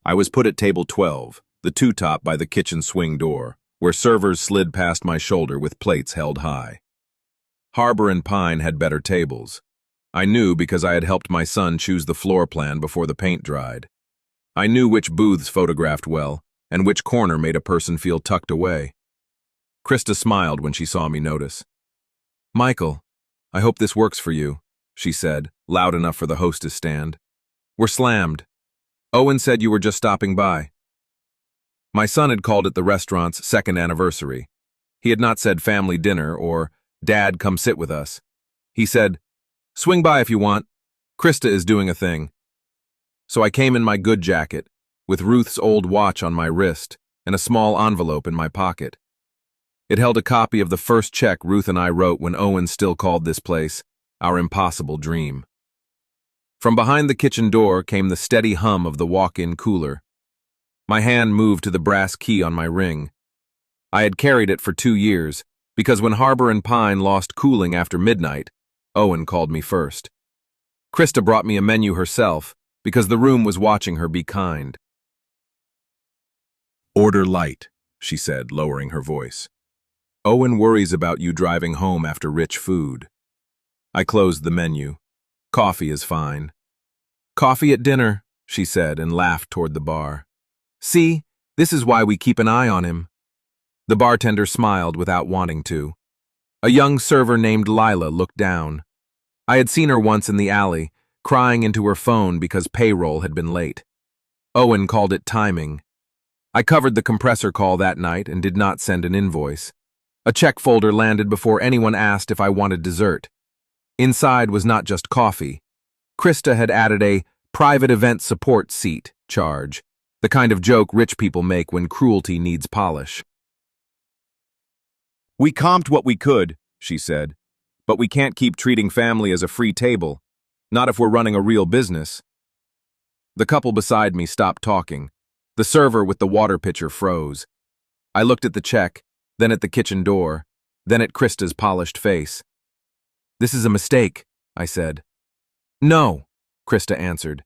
I was put at table 12, the two-top by the kitchen swing door, where servers slid past my shoulder with plates held high. Harbor and Pine had better tables. I knew because I had helped my son choose the floor plan before the paint dried. I knew which booths photographed well, and which corner made a person feel tucked away. Krista smiled when she saw me notice. "Michael, I hope this works for you," she said, loud enough for the hostess stand. "We're slammed. Owen said you were just stopping by." My son had called it the restaurant's second anniversary. He had not said family dinner or, "Dad, come sit with us." He said, "Swing by if you want. Krista is doing a thing." So I came in my good jacket, with Ruth's old watch on my wrist and a small envelope in my pocket. It held a copy of the first check Ruth and I wrote when Owen still called this place our impossible dream. From behind the kitchen door came the steady hum of the walk-in cooler. My hand moved to the brass key on my ring. I had carried it for 2 years, because when Harbor and Pine lost cooling after midnight, Owen called me first. Krista brought me a menu herself, because the room was watching her be kind. "Order light," she said, lowering her voice. "Owen worries about you driving home after rich food." I closed the menu. "Coffee is fine." "Coffee at dinner," she said, and laughed toward the bar. "See, this is why we keep an eye on him." The bartender smiled without wanting to. A young server named Lila looked down. I had seen her once in the alley, crying into her phone because payroll had been late. Owen called it timing. I covered the compressor call that night and did not send an invoice. A check folder landed before anyone asked if I wanted dessert. Inside was not just coffee. Krista had added a private event support seat charge, the kind of joke rich people make when cruelty needs polish. "We comped what we could," she said, "but we can't keep treating family as a free table, not if we're running a real business." The couple beside me stopped talking. The server with the water pitcher froze. I looked at the check, then at the kitchen door, then at Krista's polished face. "This is a mistake," I said. "No," Krista answered.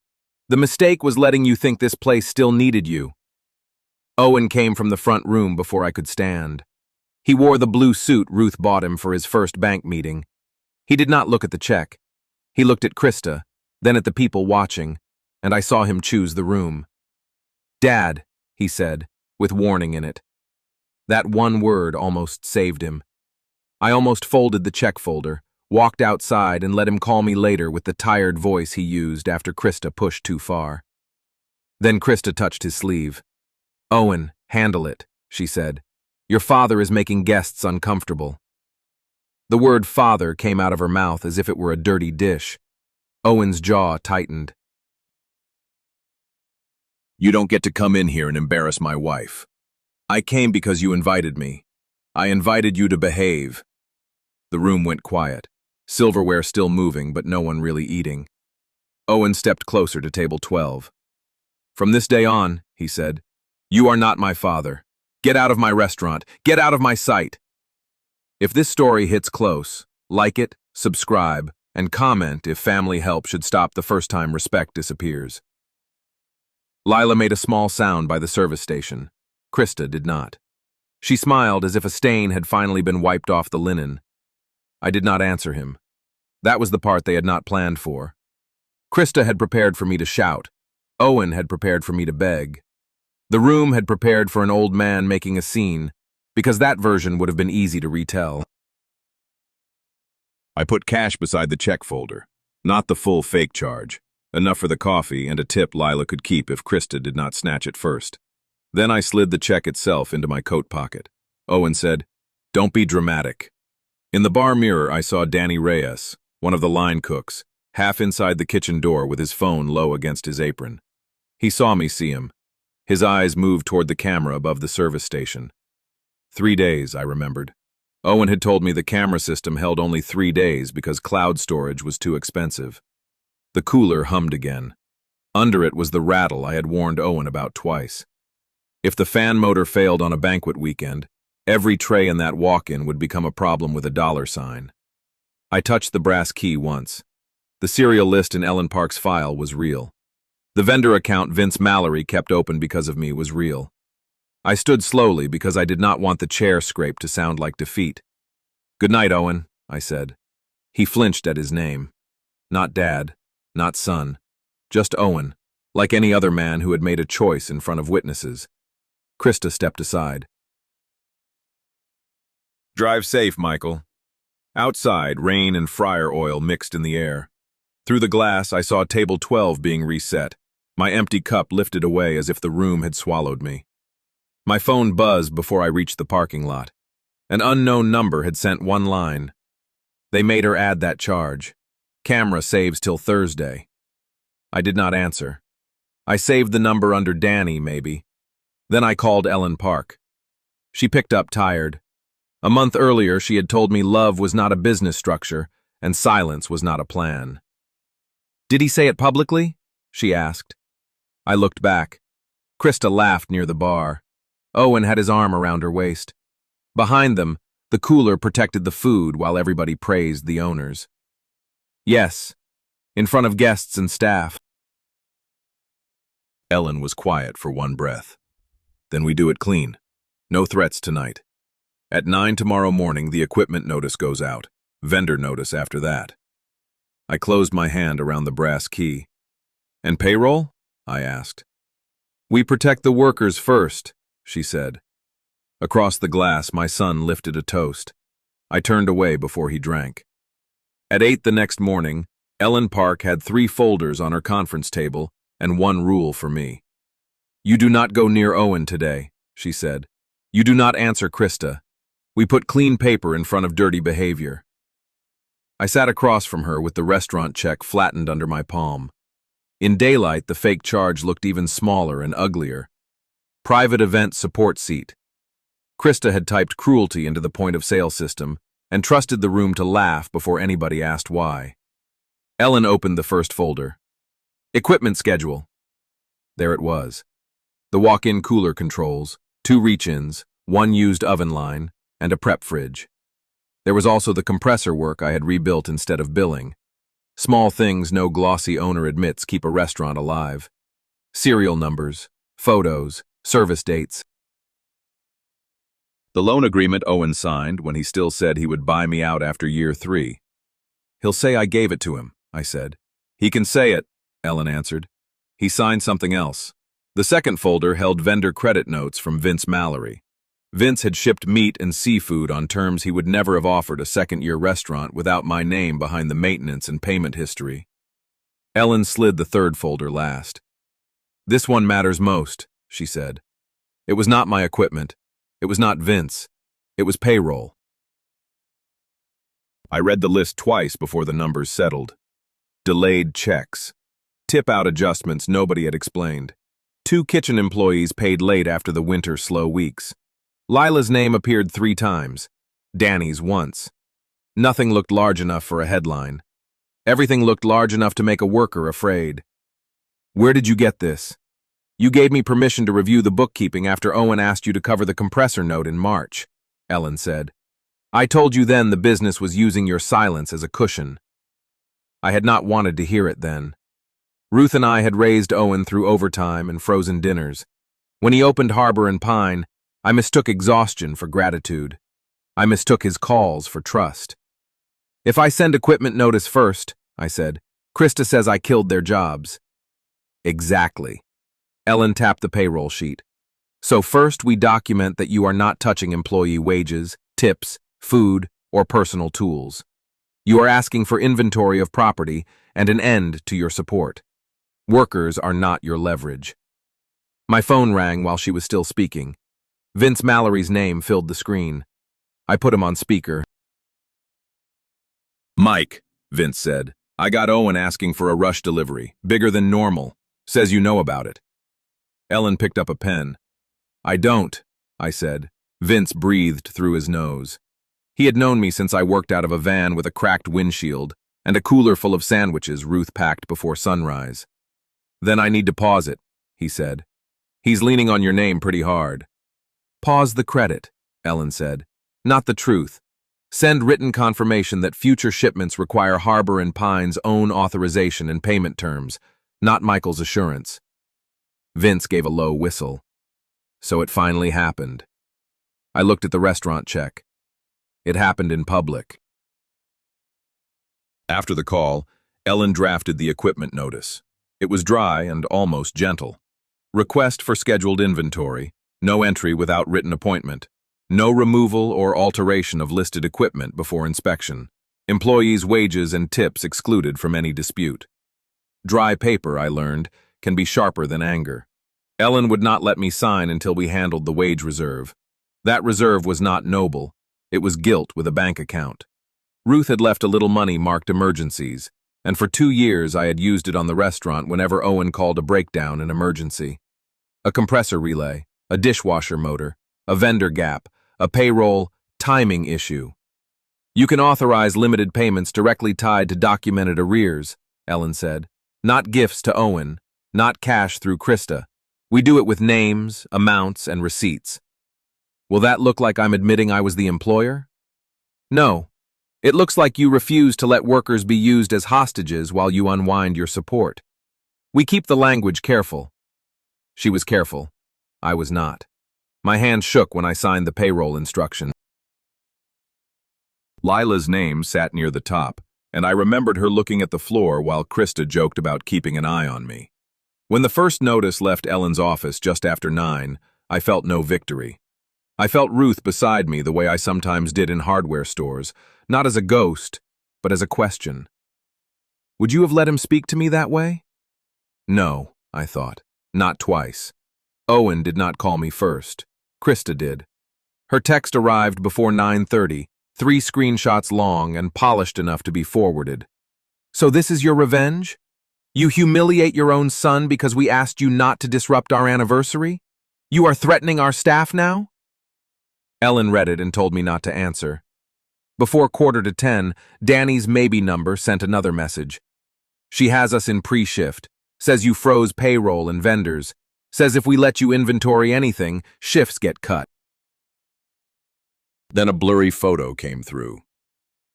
"The mistake was letting you think this place still needed you." Owen came from the front room before I could stand. He wore the blue suit Ruth bought him for his first bank meeting. He did not look at the check. He looked at Krista, then at the people watching, and I saw him choose the room. "Dad," he said, with warning in it. That one word almost saved him. I almost folded the check folder, walked outside, and let him call me later with the tired voice he used after Krista pushed too far. Then Krista touched his sleeve. "Owen, handle it," she said. "Your father is making guests uncomfortable." The word father came out of her mouth as if it were a dirty dish. Owen's jaw tightened. "You don't get to come in here and embarrass my wife. I came because you invited me. I invited you to behave." The room went quiet, silverware still moving but no one really eating. Owen stepped closer to table 12. "From this day on," he said, "you are not my father. Get out of my restaurant. Get out of my sight." If this story hits close, like it, subscribe, and comment if family help should stop the first time respect disappears. Lila made a small sound by the service station. Krista did not. She smiled as if a stain had finally been wiped off the linen. I did not answer him. That was the part they had not planned for. Krista had prepared for me to shout. Owen had prepared for me to beg. The room had prepared for an old man making a scene, because that version would have been easy to retell. I put cash beside the check folder, not the full fake charge, enough for the coffee and a tip Lila could keep if Krista did not snatch it first. Then I slid the check itself into my coat pocket. Owen said, "Don't be dramatic." In the bar mirror, I saw Danny Reyes, one of the line cooks, half inside the kitchen door with his phone low against his apron. He saw me see him. His eyes moved toward the camera above the service station. 3 days, I remembered. Owen had told me the camera system held only 3 days because cloud storage was too expensive. The cooler hummed again. Under it was the rattle I had warned Owen about twice. If the fan motor failed on a banquet weekend, every tray in that walk-in would become a problem with a dollar sign. I touched the brass key once. The serial list in Ellen Park's file was real. The vendor account Vince Mallory kept open because of me was real. I stood slowly because I did not want the chair scrape to sound like defeat. "Good night, Owen," I said. He flinched at his name. Not Dad, not son, just Owen, like any other man who had made a choice in front of witnesses. Krista stepped aside. "Drive safe, Michael." Outside, rain and fryer oil mixed in the air. Through the glass, I saw table 12 being reset, my empty cup lifted away as if the room had swallowed me. My phone buzzed before I reached the parking lot. An unknown number had sent one line. "They made her add that charge. Camera saves till Thursday." I did not answer. I saved the number under Danny, maybe. Then I called Ellen Park. She picked up tired. A month earlier, she had told me love was not a business structure and silence was not a plan. "Did he say it publicly?" she asked. I looked back. Krista laughed near the bar. Owen had his arm around her waist. Behind them, the cooler protected the food while everybody praised the owners. "Yes, in front of guests and staff." Ellen was quiet for one breath. "Then we do it clean. No threats tonight. At 9 tomorrow morning, the equipment notice goes out. Vendor notice after that." I closed my hand around the brass key. "And payroll?" I asked. "We protect the workers first," she said. Across the glass, my son lifted a toast. I turned away before he drank. At 8 the next morning, Ellen Park had 3 folders on her conference table and one rule for me. "You do not go near Owen today," she said. "You do not answer Krista. We put clean paper in front of dirty behavior." I sat across from her with the restaurant check flattened under my palm. In daylight, the fake charge looked even smaller and uglier. Private event support seat. Krista had typed cruelty into the point-of-sale system and trusted the room to laugh before anybody asked why. Ellen opened the first folder. "Equipment schedule." There it was. The walk-in cooler controls, 2 reach-ins, 1 used oven line, and a prep fridge. There was also the compressor work I had rebuilt instead of billing. Small things no glossy owner admits keep a restaurant alive. Serial numbers, photos, service dates. The loan agreement Owen signed when he still said he would buy me out after year 3. "He'll say I gave it to him," I said. "He can say it," Ellen answered. He signed something else. The second folder held vendor credit notes from Vince Mallory. Vince had shipped meat and seafood on terms he would never have offered a second-year restaurant without my name behind the maintenance and payment history. Ellen slid the third folder last. "This one matters most," she said. "It was not my equipment. It was not Vince. It was payroll." I read the list twice before the numbers settled. Delayed checks. Tip-out adjustments nobody had explained. 2 kitchen employees paid late after the winter slow weeks. Lila's name appeared 3 times. Danny's once. Nothing looked large enough for a headline. Everything looked large enough to make a worker afraid. "Where did you get this?" "You gave me permission to review the bookkeeping after Owen asked you to cover the compressor note in March," Ellen said. "I told you then the business was using your silence as a cushion." I had not wanted to hear it then. Ruth and I had raised Owen through overtime and frozen dinners. When he opened Harbor and Pine, I mistook exhaustion for gratitude. I mistook his calls for trust. "If I send equipment notice first," I said, "Krista says I killed their jobs." "Exactly." Ellen tapped the payroll sheet. "So first we document that you are not touching employee wages, tips, food, or personal tools. You are asking for inventory of property and an end to your support. Workers are not your leverage." My phone rang while she was still speaking. Vince Mallory's name filled the screen. I put him on speaker. "Mike," Vince said, "I got Owen asking for a rush delivery, bigger than normal. Says you know about it." Ellen picked up a pen. "I don't," I said. Vince breathed through his nose. He had known me since I worked out of a van with a cracked windshield and a cooler full of sandwiches Ruth packed before sunrise. "Then I need to pause it," he said. "He's leaning on your name pretty hard." "Pause the credit," Ellen said. "Not the truth. Send written confirmation that future shipments require Harbor and Pine's own authorization and payment terms. not Michael's assurance. Vince gave a low whistle. So it finally happened. I looked at the restaurant check. It happened in public. After the call, Ellen drafted the equipment notice. It was dry and almost gentle. Request for scheduled inventory, no entry without written appointment, no removal or alteration of listed equipment before inspection, employees' wages and tips excluded from any dispute. Dry paper, I learned, can be sharper than anger. Ellen would not let me sign until we handled the wage reserve. That reserve was not noble. It was guilt with a bank account. Ruth had left a little money marked emergencies, and for 2 years I had used it on the restaurant whenever Owen called a breakdown an emergency. A compressor relay, a dishwasher motor, a vendor gap, a payroll timing issue. You can authorize limited payments directly tied to documented arrears, Ellen said. Not gifts to Owen, not cash through Krista. We do it with names, amounts, and receipts. Will that look like I'm admitting I was the employer? No. It looks like you refuse to let workers be used as hostages while you unwind your support. We keep the language careful. She was careful. I was not. My hand shook when I signed the payroll instruction. Lila's name sat near the top, and I remembered her looking at the floor while Krista joked about keeping an eye on me. When the first notice left Ellen's office just after 9, I felt no victory. I felt Ruth beside me the way I sometimes did in hardware stores, not as a ghost, but as a question. Would you have let him speak to me that way? No, I thought, not twice. Owen did not call me first. Krista did. Her text arrived before 9:30, 3 screenshots long and polished enough to be forwarded. So this is your revenge? You humiliate your own son because we asked you not to disrupt our anniversary? You are threatening our staff now? Ellen read it and told me not to answer. Before 9:45, Danny's maybe number sent another message. She has us in pre-shift, says you froze payroll and vendors, says if we let you inventory anything, shifts get cut. Then a blurry photo came through.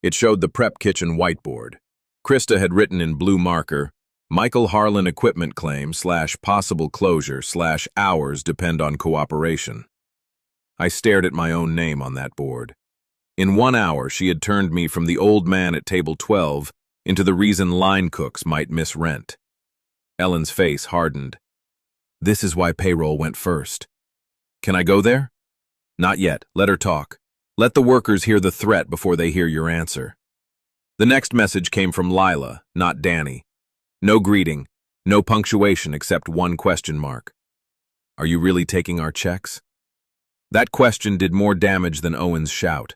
It showed the prep kitchen whiteboard. Krista had written in blue marker, Michael Harlan equipment claim / possible closure / hours depend on cooperation. I stared at my own name on that board. In 1 hour, she had turned me from the old man at table 12 into the reason line cooks might miss rent. Ellen's face hardened. This is why payroll went first. Can I go there? Not yet. Let her talk. Let the workers hear the threat before they hear your answer. The next message came from Lila, not Danny. No greeting, no punctuation except 1 question mark. Are you really taking our checks? That question did more damage than Owen's shout.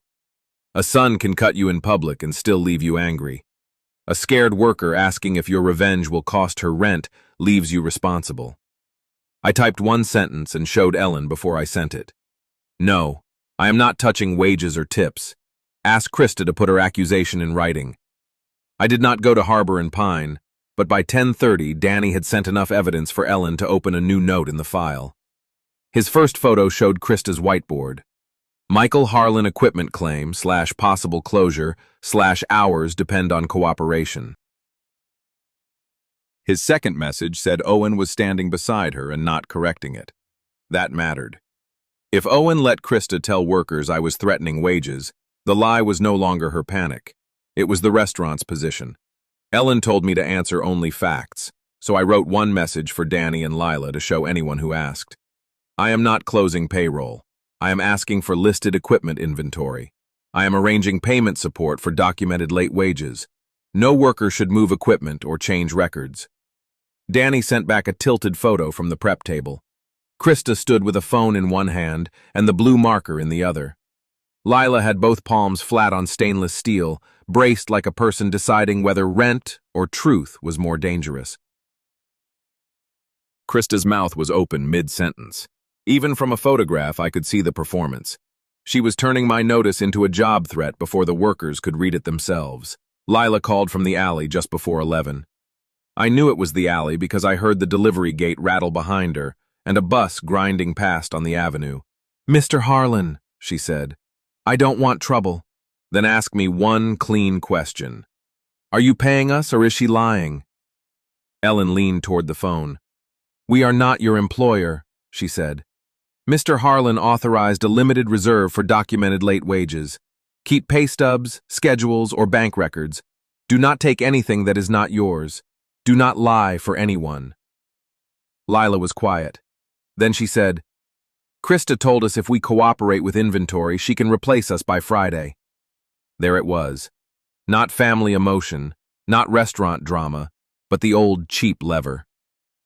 A son can cut you in public and still leave you angry. A scared worker asking if your revenge will cost her rent leaves you responsible. I typed 1 sentence and showed Ellen before I sent it. No, I am not touching wages or tips. Ask Krista to put her accusation in writing. I did not go to Harbor and Pine, but by 10:30 Danny had sent enough evidence for Ellen to open a new note in the file. His first photo showed Krista's whiteboard. Michael Harlan equipment claim / possible closure / hours depend on cooperation. His second message said Owen was standing beside her and not correcting it. That mattered. If Owen let Krista tell workers I was threatening wages, the lie was no longer her panic. It was the restaurant's position. Ellen told me to answer only facts, so I wrote 1 message for Danny and Lila to show anyone who asked. I am not closing payroll. I am asking for listed equipment inventory. I am arranging payment support for documented late wages. No worker should move equipment or change records. Danny sent back a tilted photo from the prep table. Krista stood with a phone in 1 hand and the blue marker in the other. Lila had both palms flat on stainless steel, braced like a person deciding whether rent or truth was more dangerous. Krista's mouth was open mid-sentence. Even from a photograph, I could see the performance. She was turning my notice into a job threat before the workers could read it themselves. Lila called from the alley just before 11. I knew it was the alley because I heard the delivery gate rattle behind her and a bus grinding past on the avenue. Mr. Harlan, she said, I don't want trouble. Then ask me 1 clean question. Are you paying us or is she lying? Ellen leaned toward the phone. "We are not your employer," she said. "Mr. Harlan authorized a limited reserve for documented late wages. Keep pay stubs, schedules, or bank records. Do not take anything that is not yours. Do not lie for anyone." Lila was quiet. Then she said, "Krista told us if we cooperate with inventory, she can replace us by Friday." There it was. Not family emotion, not restaurant drama, but the old cheap lever.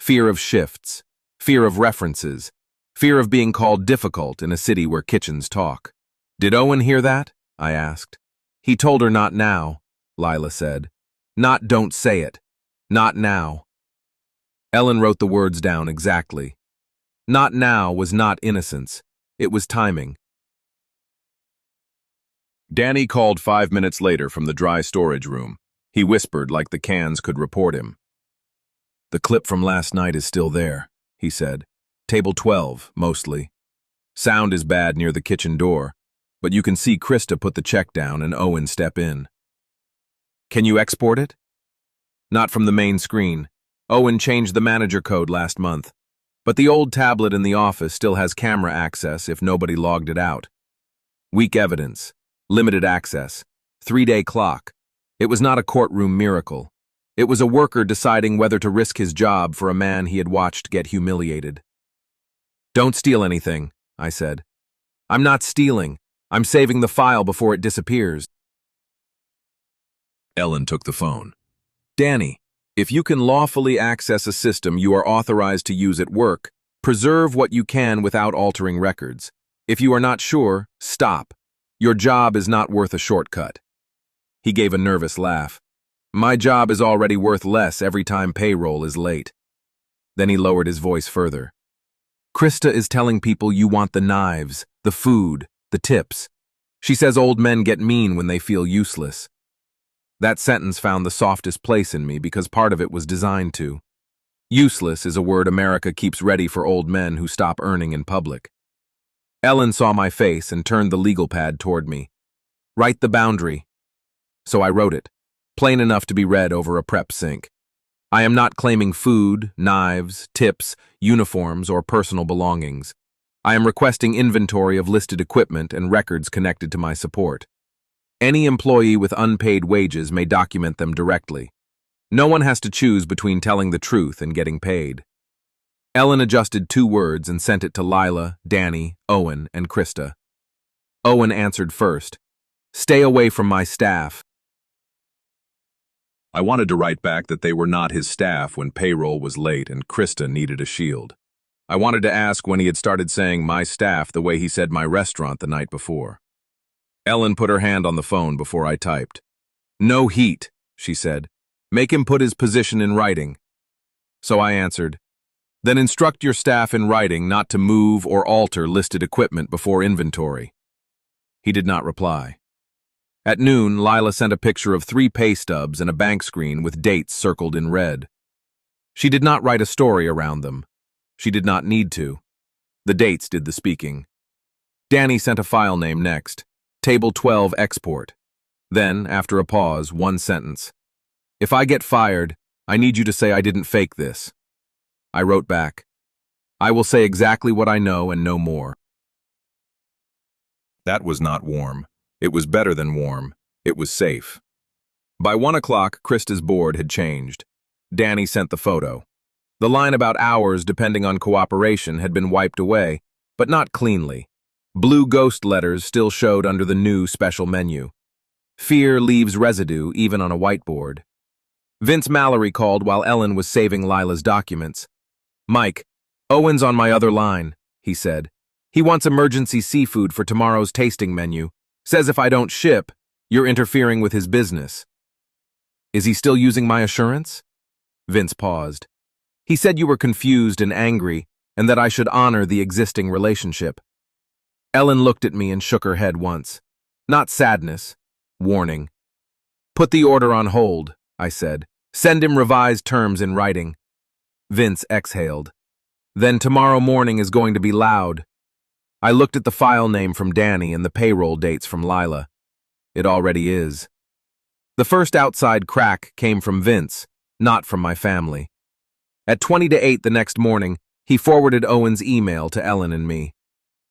Fear of shifts, fear of references, fear of being called difficult in a city where kitchens talk. "Did Owen hear that?" I asked. "He told her not now," Lila said. "Not don't say it. Not now." Ellen wrote the words down exactly. Not now was not innocence. It was timing. Danny called 5 minutes later from the dry storage room. He whispered like the cans could report him. "The clip from last night is still there," he said. "Table 12, mostly. Sound is bad near the kitchen door, but you can see Krista put the check down and Owen step in." "Can you export it?" "Not from the main screen. Owen changed the manager code last month. But the old tablet in the office still has camera access if nobody logged it out. Weak evidence, limited access, 3-day clock. It was not a courtroom miracle. It was a worker deciding whether to risk his job for a man he had watched get humiliated. "Don't steal anything," I said. "I'm not stealing. I'm saving the file before it disappears." Ellen took the phone. "Danny, if you can lawfully access a system you are authorized to use at work, preserve what you can without altering records. If you are not sure, stop. Your job is not worth a shortcut." He gave a nervous laugh. "My job is already worth less every time payroll is late." Then he lowered his voice further. "Krista is telling people you want the knives, the food, the tips. She says old men get mean when they feel useless." That sentence found the softest place in me because part of it was designed to. Useless is a word America keeps ready for old men who stop earning in public. Ellen saw my face and turned the legal pad toward me. "Write the boundary." So I wrote it, plain enough to be read over a prep sink. I am not claiming food, knives, tips, uniforms, or personal belongings. I am requesting inventory of listed equipment and records connected to my support. Any employee with unpaid wages may document them directly. No one has to choose between telling the truth and getting paid. Ellen adjusted 2 words and sent it to Lila, Danny, Owen, and Krista. Owen answered first. "Stay away from my staff." I wanted to write back that they were not his staff when payroll was late and Krista needed a shield. I wanted to ask when he had started saying my staff the way he said my restaurant the night before. Ellen put her hand on the phone before I typed. "No heat," she said. "Make him put his position in writing." So I answered, "Then instruct your staff in writing not to move or alter listed equipment before inventory." He did not reply. At noon, Lila sent a picture of 3 pay stubs and a bank screen with dates circled in red. She did not write a story around them. She did not need to. The dates did the speaking. Danny sent a file name next. Table 12 export. Then, after a pause, 1 sentence. "If I get fired, I need you to say I didn't fake this." I wrote back, "I will say exactly what I know and no more." That was not warm. It was better than warm. It was safe. By 1 o'clock, Krista's board had changed. Danny sent the photo. The line about hours depending on cooperation had been wiped away, but not cleanly. Blue ghost letters still showed under the new special menu. Fear leaves residue even on a whiteboard. Vince Mallory called while Ellen was saving Lila's documents. "Mike, Owen's on my other line," he said. "He wants emergency seafood for tomorrow's tasting menu. Says if I don't ship, you're interfering with his business." "Is he still using my assurance?" Vince paused. "He said you were confused and angry, and that I should honor the existing relationship." Ellen looked at me and shook her head once. Not sadness, warning. "Put the order on hold," I said. "Send him revised terms in writing." Vince exhaled. "Then tomorrow morning is going to be loud." I looked at the file name from Danny and the payroll dates from Lila. It already is. The first outside crack came from Vince, not from my family. At 20 to 8 the next morning, he forwarded Owen's email to Ellen and me.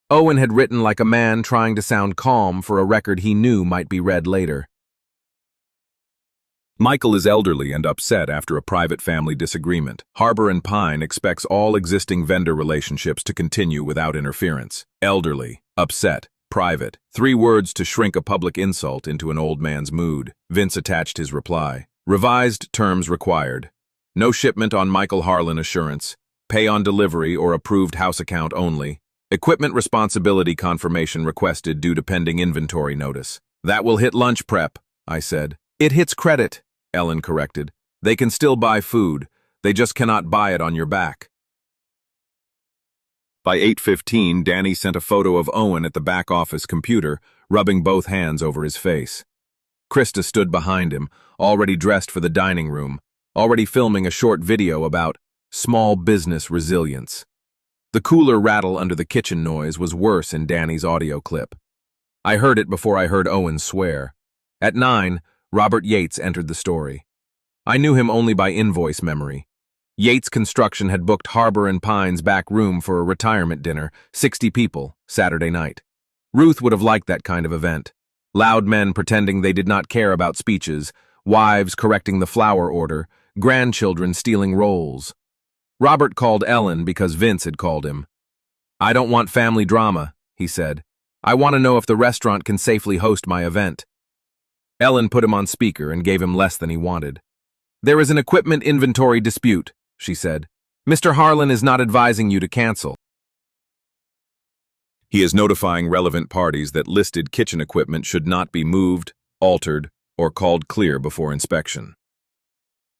Owen had written like a man trying to sound calm for a record he knew might be read later. Michael is elderly and upset after a private family disagreement. Harbor and Pine expects all existing vendor relationships to continue without interference. Elderly, upset, private. 3 words to shrink a public insult into an old man's mood. Vince attached his reply. Revised terms required. No shipment on Michael Harlan assurance. Pay on delivery or approved house account only. Equipment responsibility confirmation requested due to pending inventory notice. That will hit lunch prep, I said. It hits credit, Ellen corrected. They can still buy food. They just cannot buy it on your back. By 8:15, Danny sent a photo of Owen at the back office computer, rubbing both hands over his face. Krista stood behind him, already dressed for the dining room, already filming a short video about small business resilience. The cooler rattle under the kitchen noise was worse in Danny's audio clip. I heard it before I heard Owen swear. At 9, Robert Yates entered the story. I knew him only by invoice memory. Yates Construction had booked Harbor and Pine's back room for a retirement dinner, 60 people, Saturday night. Ruth would have liked that kind of event. Loud men pretending they did not care about speeches, wives correcting the flower order, grandchildren stealing rolls. Robert called Ellen because Vince had called him. I don't want family drama, he said. I want to know if the restaurant can safely host my event. Ellen put him on speaker and gave him less than he wanted. There is an equipment inventory dispute, she said. Mr. Harlan is not advising you to cancel. He is notifying relevant parties that listed kitchen equipment should not be moved, altered, or called clear before inspection.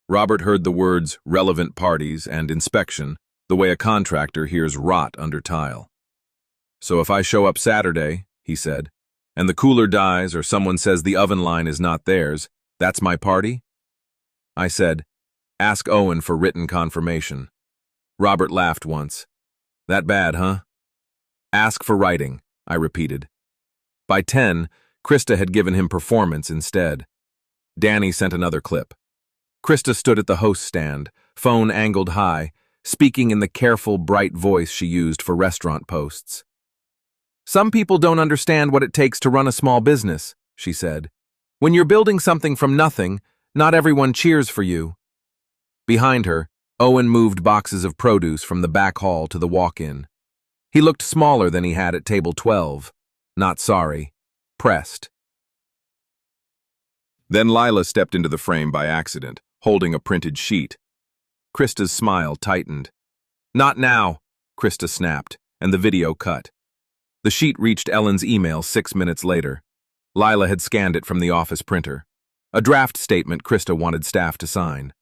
Robert heard the words relevant parties and inspection the way a contractor hears rot under tile. So if I show up Saturday, he said, and the cooler dies or someone says the oven line is not theirs, that's my party? I said, ask Owen for written confirmation. Robert laughed once. That bad, huh? Ask for writing, I repeated. By 10, Krista had given him performance instead. Danny sent another clip. Krista stood at the host stand, phone angled high, speaking in the careful, bright voice she used for restaurant posts. Some people don't understand what it takes to run a small business, she said. When you're building something from nothing, not everyone cheers for you. Behind her, Owen moved boxes of produce from the back hall to the walk-in. He looked smaller than he had at table 12. Not sorry. Pressed. Then Lila stepped into the frame by accident, holding a printed sheet. Krista's smile tightened. Not now, Krista snapped, and the video cut. The sheet reached Ellen's email 6 minutes later. Lila had scanned it from the office printer. A draft statement Krista wanted staff to sign.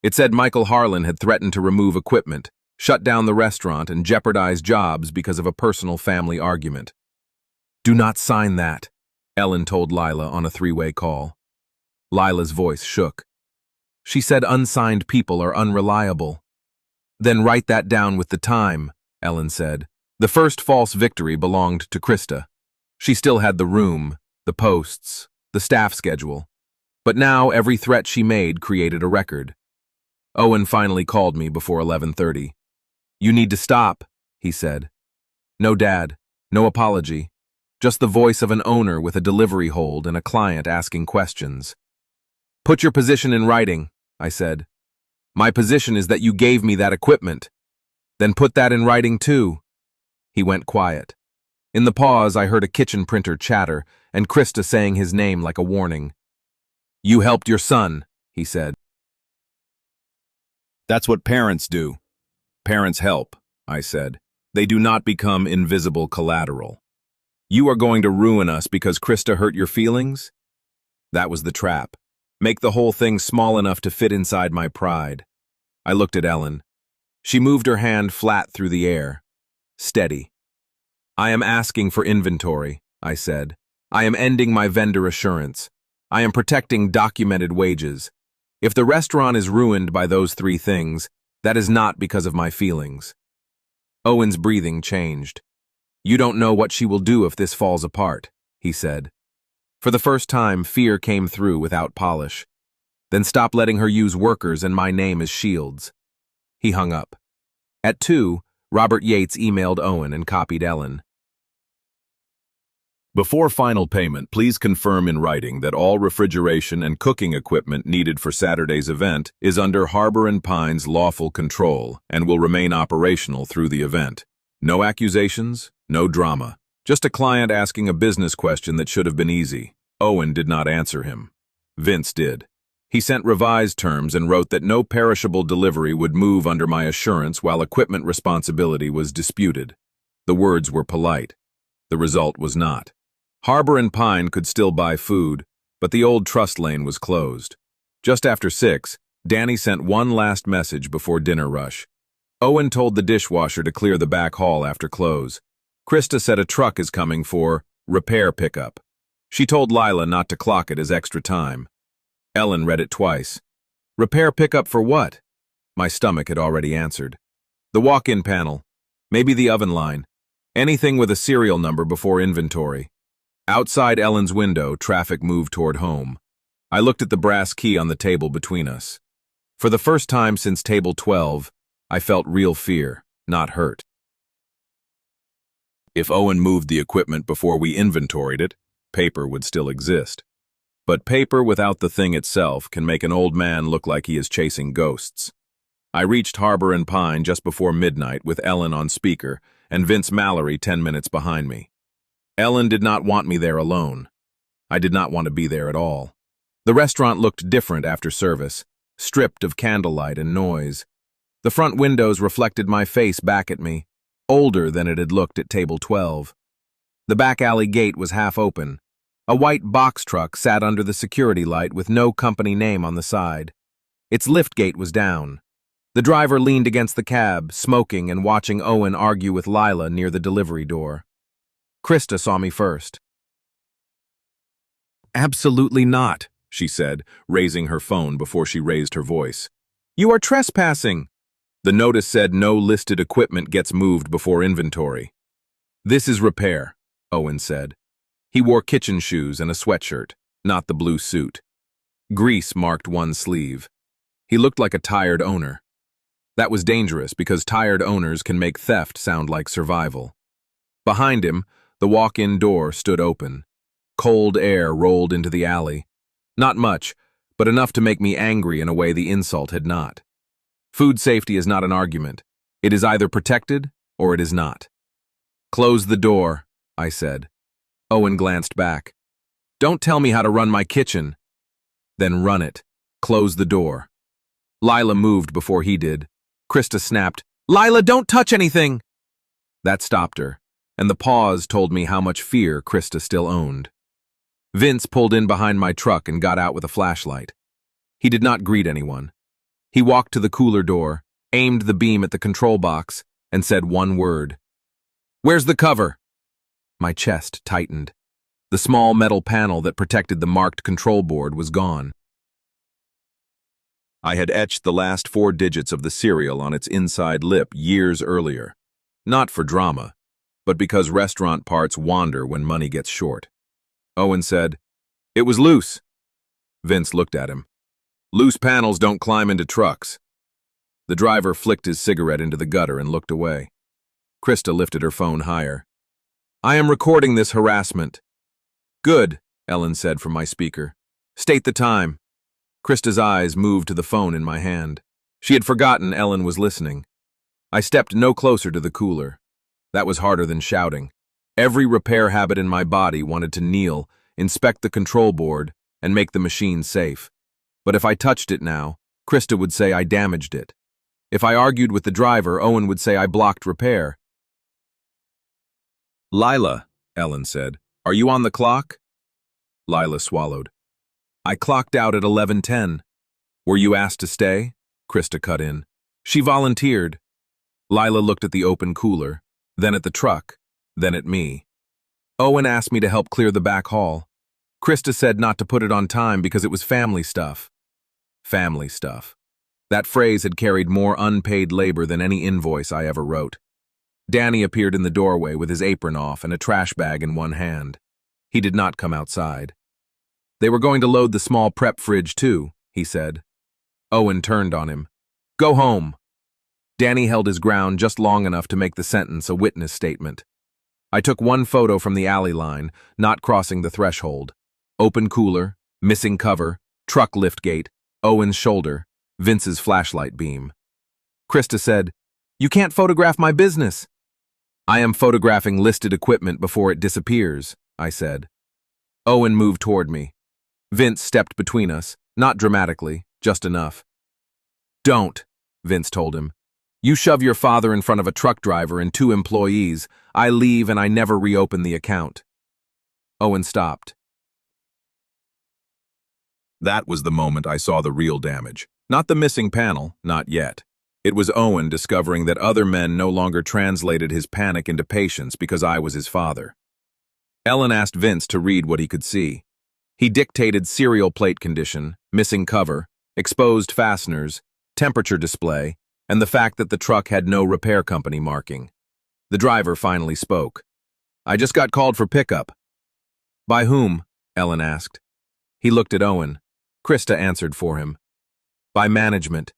It said Michael Harlan had threatened to remove equipment, shut down the restaurant, and jeopardize jobs because of a personal family argument. Do not sign that, Ellen told Lila on a 3-way call. Lila's voice shook. She said unsigned people are unreliable. Then write that down with the time, Ellen said. The first false victory belonged to Krista. She still had the room, the posts, the staff schedule. But now every threat she made created a record. Owen finally called me before 11:30. You need to stop, he said. No dad, no apology. Just the voice of an owner with a delivery hold and a client asking questions. Put your position in writing, I said. My position is that you gave me that equipment. Then put that in writing too. He went quiet. In the pause, I heard a kitchen printer chatter and Krista saying his name like a warning. You helped your son, he said. That's what parents do. Parents help, I said. They do not become invisible collateral. You are going to ruin us because Krista hurt your feelings? That was the trap. Make the whole thing small enough to fit inside my pride. I looked at Ellen. She moved her hand flat through the air. Steady. I am asking for inventory, I said. I am ending my vendor assurance. I am protecting documented wages. If the restaurant is ruined by those 3 things, that is not because of my feelings. Owen's breathing changed. You don't know what she will do if this falls apart, he said. For the first time, fear came through without polish. Then stop letting her use workers and my name as shields. He hung up. At 2, Robert Yates emailed Owen and copied Ellen. Before final payment, please confirm in writing that all refrigeration and cooking equipment needed for Saturday's event is under Harbor & Pine's lawful control and will remain operational through the event. No accusations, no drama. Just a client asking a business question that should have been easy. Owen did not answer him. Vince did. He sent revised terms and wrote that no perishable delivery would move under my assurance while equipment responsibility was disputed. The words were polite. The result was not. Harbor & Pine could still buy food, but the old trust lane was closed. Just after 6, Danny sent one last message before dinner rush. Owen told the dishwasher to clear the back hall after close. Krista said a truck is coming for repair pickup. She told Lila not to clock it as extra time. Ellen read it twice. Repair pickup for what? My stomach had already answered. The walk-in panel. Maybe the oven line. Anything with a serial number before inventory. Outside Ellen's window, traffic moved toward home. I looked at the brass key on the table between us. For the first time since table 12, I felt real fear, not hurt. If Owen moved the equipment before we inventoried it, paper would still exist. But paper without the thing itself can make an old man look like he is chasing ghosts. I reached Harbor & Pine just before midnight with Ellen on speaker and Vince Mallory 10 minutes behind me. Ellen did not want me there alone. I did not want to be there at all. The restaurant looked different after service, stripped of candlelight and noise. The front windows reflected my face back at me, older than it had looked at table 12. The back alley gate was half open. A white box truck sat under the security light with no company name on the side. Its lift gate was down. The driver leaned against the cab, smoking and watching Owen argue with Lila near the delivery door. Krista saw me first. Absolutely not, she said, raising her phone before she raised her voice. You are trespassing. The notice said no listed equipment gets moved before inventory. This is repair, Owen said. He wore kitchen shoes and a sweatshirt, not the blue suit. Grease marked one sleeve. He looked like a tired owner. That was dangerous because tired owners can make theft sound like survival. Behind him, the walk-in door stood open. Cold air rolled into the alley. Not much, but enough to make me angry in a way the insult had not. Food safety is not an argument. It is either protected or it is not. Close the door, I said. Owen glanced back. Don't tell me how to run my kitchen. Then run it. Close the door. Lila moved before he did. Krista snapped, Lila, don't touch anything! That stopped her, and the pause told me how much fear Krista still owned. Vince pulled in behind my truck and got out with a flashlight. He did not greet anyone. He walked to the cooler door, aimed the beam at the control box, and said one word. Where's the cover? My chest tightened. The small metal panel that protected the marked control board was gone. I had etched the last 4 digits of the serial on its inside lip years earlier. Not for drama, but because restaurant parts wander when money gets short. Owen said, It was loose. Vince looked at him. Loose panels don't climb into trucks. The driver flicked his cigarette into the gutter and looked away. Krista lifted her phone higher. I am recording this harassment. Good, Ellen said from my speaker. State the time. Krista's eyes moved to the phone in my hand. She had forgotten Ellen was listening. I stepped no closer to the cooler. That was harder than shouting. Every repair habit in my body wanted to kneel, inspect the control board, and make the machine safe. But if I touched it now, Krista would say I damaged it. If I argued with the driver, Owen would say I blocked repair. Lila, Ellen said, are you on the clock? Lila swallowed. I clocked out at 11:10. Were you asked to stay? Krista cut in. She volunteered. Lila looked at the open cooler, then at the truck, then at me. Owen asked me to help clear the back hall. Krista said not to put it on time because it was family stuff. Family stuff. That phrase had carried more unpaid labor than any invoice I ever wrote. Danny appeared in the doorway with his apron off and a trash bag in one hand. He did not come outside. They were going to load the small prep fridge too, he said. Owen turned on him. Go home. Danny held his ground just long enough to make the sentence a witness statement. I took one photo from the alley line, not crossing the threshold. Open cooler, missing cover, truck liftgate, Owen's shoulder, Vince's flashlight beam. Krista said, "You can't photograph my business." "I am photographing listed equipment before it disappears," I said. Owen moved toward me. Vince stepped between us, not dramatically, just enough. "Don't," Vince told him. "You shove your father in front of a truck driver and 2 employees. I leave and I never reopen the account." Owen stopped. That was the moment I saw the real damage. Not the missing panel, not yet. It was Owen discovering that other men no longer translated his panic into patience because I was his father. Ellen asked Vince to read what he could see. He dictated serial plate condition, missing cover, exposed fasteners, temperature display, and the fact that the truck had no repair company marking. The driver finally spoke. "I just got called for pickup." "By whom?" Ellen asked. He looked at Owen. Krista answered for him. "By management."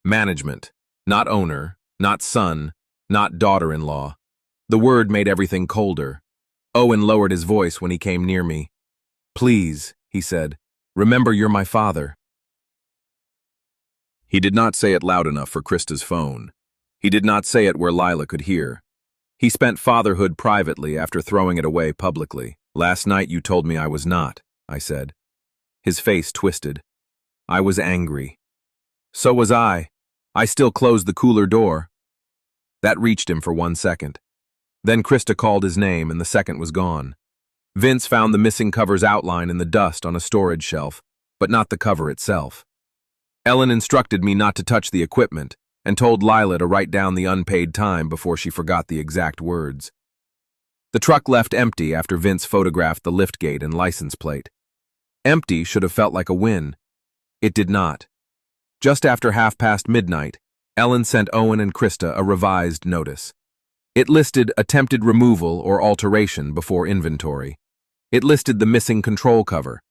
Management. Not owner, not son, not daughter-in-law. The word made everything colder. Owen lowered his voice when he came near me. "Please," he said, "remember you're my father." He did not say it loud enough for Krista's phone. He did not say it where Lila could hear. He spent fatherhood privately after throwing it away publicly. "Last night you told me I was not," I said. His face twisted. I was angry. So was I. I still closed the cooler door. That reached him for 1 second. Then Krista called his name and the second was gone. Vince found the missing cover's outline in the dust on a storage shelf, but not the cover itself. Ellen instructed me not to touch the equipment and told Lila to write down the unpaid time before she forgot the exact words. The truck left empty after Vince photographed the liftgate and license plate. Empty should have felt like a win. It did not. Just after midnight, Ellen sent Owen and Krista a revised notice. It listed attempted removal or alteration before inventory. It listed the missing control cover.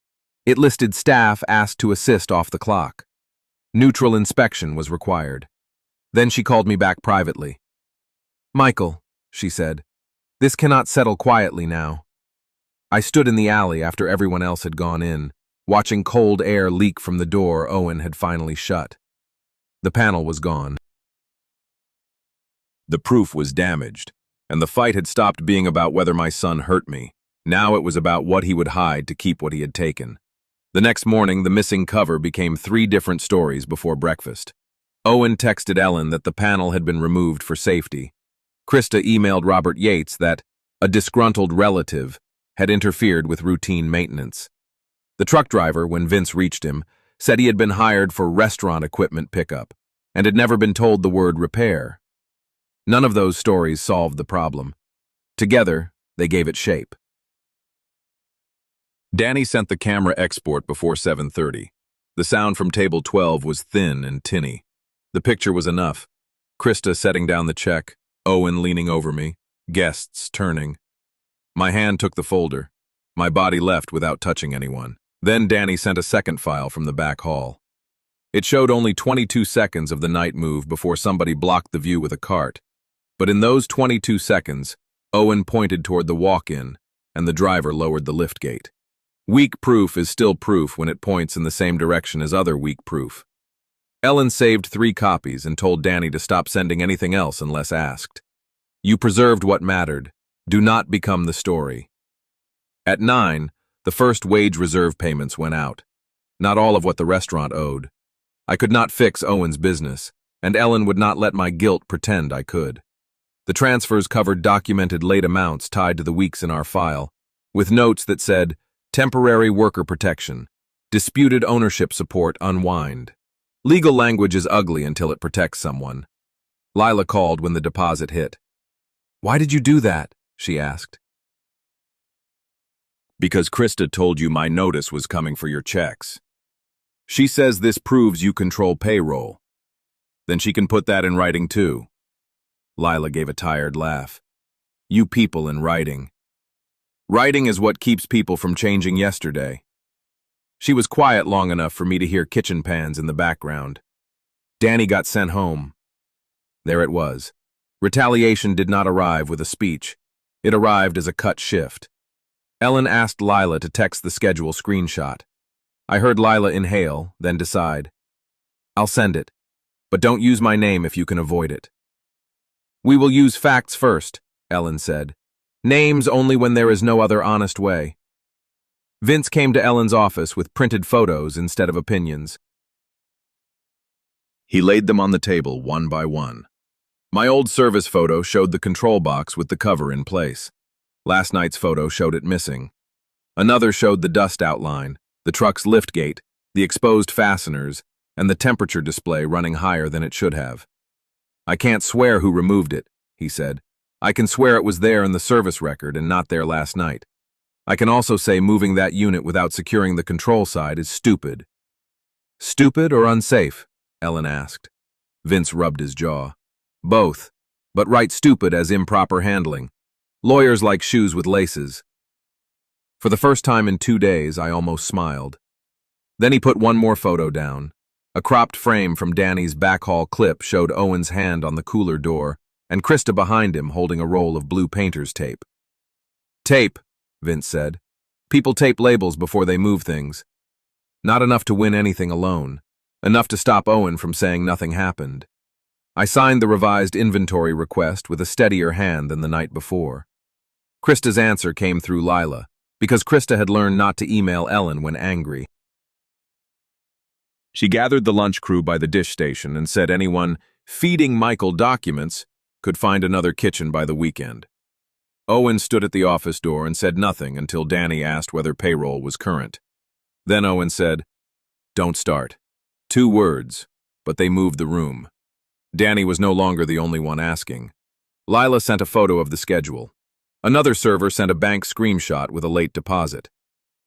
It listed staff asked to assist off the clock. Neutral inspection was required. Then she called me back privately. "Michael," she said, "this cannot settle quietly now." I stood in the alley after everyone else had gone in, watching cold air leak from the door Owen had finally shut. The panel was gone. The proof was damaged, and the fight had stopped being about whether my son hurt me. Now it was about what he would hide to keep what he had taken. The next morning, the missing cover became 3 different stories before breakfast. Owen texted Ellen that the panel had been removed for safety. Krista emailed Robert Yates that a disgruntled relative had interfered with routine maintenance. The truck driver, when Vince reached him, said he had been hired for restaurant equipment pickup and had never been told the word repair. None of those stories solved the problem. Together, they gave it shape. Danny sent the camera export before 7:30. The sound from table 12 was thin and tinny. The picture was enough. Krista setting down the check, Owen leaning over me, guests turning. My hand took the folder. My body left without touching anyone. Then Danny sent a second file from the back hall. It showed only 22 seconds of the night move before somebody blocked the view with a cart. But in those 22 seconds, Owen pointed toward the walk-in, and the driver lowered the liftgate. Weak proof is still proof when it points in the same direction as other weak proof. Ellen saved 3 copies and told Danny to stop sending anything else unless asked. You preserved what mattered. Do not become the story. At 9, the first wage reserve payments went out. Not all of what the restaurant owed. I could not fix Owen's business, and Ellen would not let my guilt pretend I could. The transfers covered documented late amounts tied to the weeks in our file, with notes that said, temporary worker protection, disputed ownership support unwind. Legal language is ugly until it protects someone. Lila called when the deposit hit. Why did you do that? She asked. Because Krista told you my notice was coming for your checks. She says this proves you control payroll. Then she can put that in writing too. Lila gave a tired laugh. You people in writing. Writing is what keeps people from changing yesterday. She was quiet long enough for me to hear kitchen pans in the background. Danny got sent home. There it was. Retaliation did not arrive with a speech. It arrived as a cut shift. Ellen asked Lila to text the schedule screenshot. I heard Lila inhale, then decide. I'll send it, but don't use my name if you can avoid it. We will use facts first, Ellen said. Names only when there is no other honest way. Vince came to Ellen's office with printed photos instead of opinions. He laid them on the table one by one. My old service photo showed the control box with the cover in place. Last night's photo showed it missing. Another showed the dust outline, the truck's liftgate, the exposed fasteners, and the temperature display running higher than it should have. I can't swear who removed it, he said. I can swear it was there in the service record and not there last night. I can also say moving that unit without securing the control side is stupid. Stupid or unsafe? Ellen asked. Vince rubbed his jaw. Both, but write stupid as improper handling. Lawyers like shoes with laces. For the first time in 2 days, I almost smiled. Then he put one more photo down. A cropped frame from Danny's back hall clip showed Owen's hand on the cooler door, and Krista behind him holding a roll of blue painter's tape. Tape, Vince said. People tape labels before they move things. Not enough to win anything alone. Enough to stop Owen from saying nothing happened. I signed the revised inventory request with a steadier hand than the night before. Krista's answer came through Lila, because Krista had learned not to email Ellen when angry. She gathered the lunch crew by the dish station and said anyone feeding Michael documents could find another kitchen by the weekend. Owen stood at the office door and said nothing until Danny asked whether payroll was current. Then Owen said, "Don't start." 2 words, but they moved the room. Danny was no longer the only one asking. Lila sent a photo of the schedule. Another server sent a bank screenshot with a late deposit.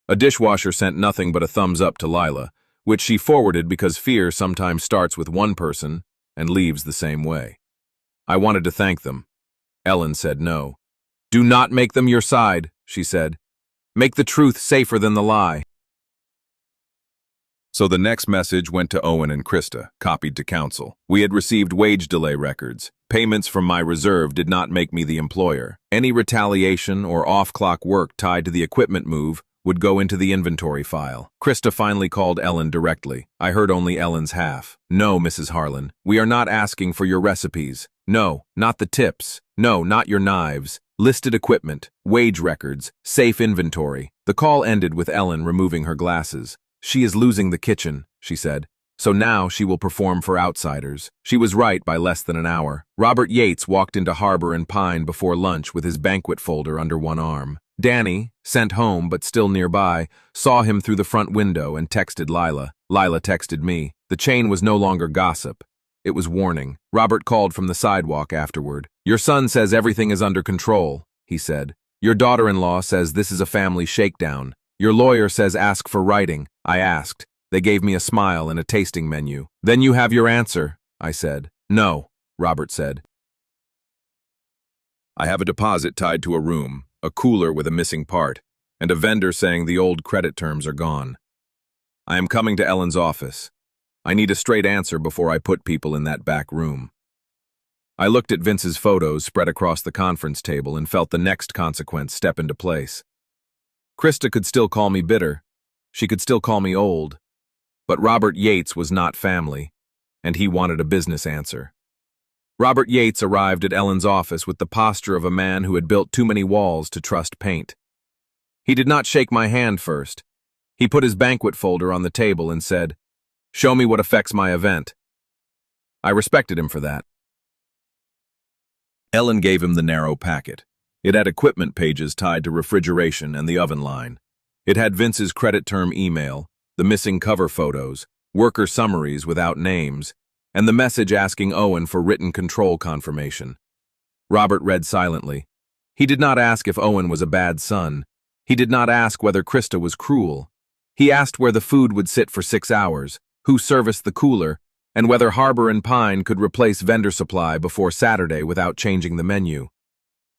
A dishwasher sent nothing but a thumbs up to Lila, which she forwarded because fear sometimes starts with one person and leaves the same way. I wanted to thank them. Ellen said no. Do not make them your side, she said. Make the truth safer than the lie. So the next message went to Owen and Krista, copied to council. We had received wage delay records. Payments from my reserve did not make me the employer. Any retaliation or off-clock work tied to the equipment move would go into the inventory file. Krista finally called Ellen directly. I heard only Ellen's half. No, Mrs. Harlan, we are not asking for your recipes. No, not the tips. No, not your knives. Listed equipment, wage records, safe inventory. The call ended with Ellen removing her glasses. She is losing the kitchen, she said. So now she will perform for outsiders. She was right by less than an hour. Robert Yates walked into Harbor and Pine before lunch with his banquet folder under one arm. Danny, sent home but still nearby, saw him through the front window and texted Lila. Lila texted me. The chain was no longer gossip. It was warning. Robert called from the sidewalk afterward. Your son says everything is under control, he said. Your daughter-in-law says this is a family shakedown. Your lawyer says ask for writing. I asked. They gave me a smile and a tasting menu. Then you have your answer, I said. No, Robert said. I have a deposit tied to a room, a cooler with a missing part, and a vendor saying the old credit terms are gone. I am coming to Ellen's office. I need a straight answer before I put people in that back room. I looked at Vince's photos spread across the conference table and felt the next consequence step into place. Krista could still call me bitter. She could still call me old. But Robert Yates was not family, and he wanted a business answer. Robert Yates arrived at Ellen's office with the posture of a man who had built too many walls to trust paint. He did not shake my hand first. He put his banquet folder on the table and said, "Show me what affects my event." I respected him for that. Ellen gave him the narrow packet. It had equipment pages tied to refrigeration and the oven line. It had Vince's credit term email, the missing cover photos, worker summaries without names, and the message asking Owen for written control confirmation. Robert read silently. He did not ask if Owen was a bad son. He did not ask whether Krista was cruel. He asked where the food would sit for 6 hours, who serviced the cooler, and whether Harbor and Pine could replace vendor supply before Saturday without changing the menu.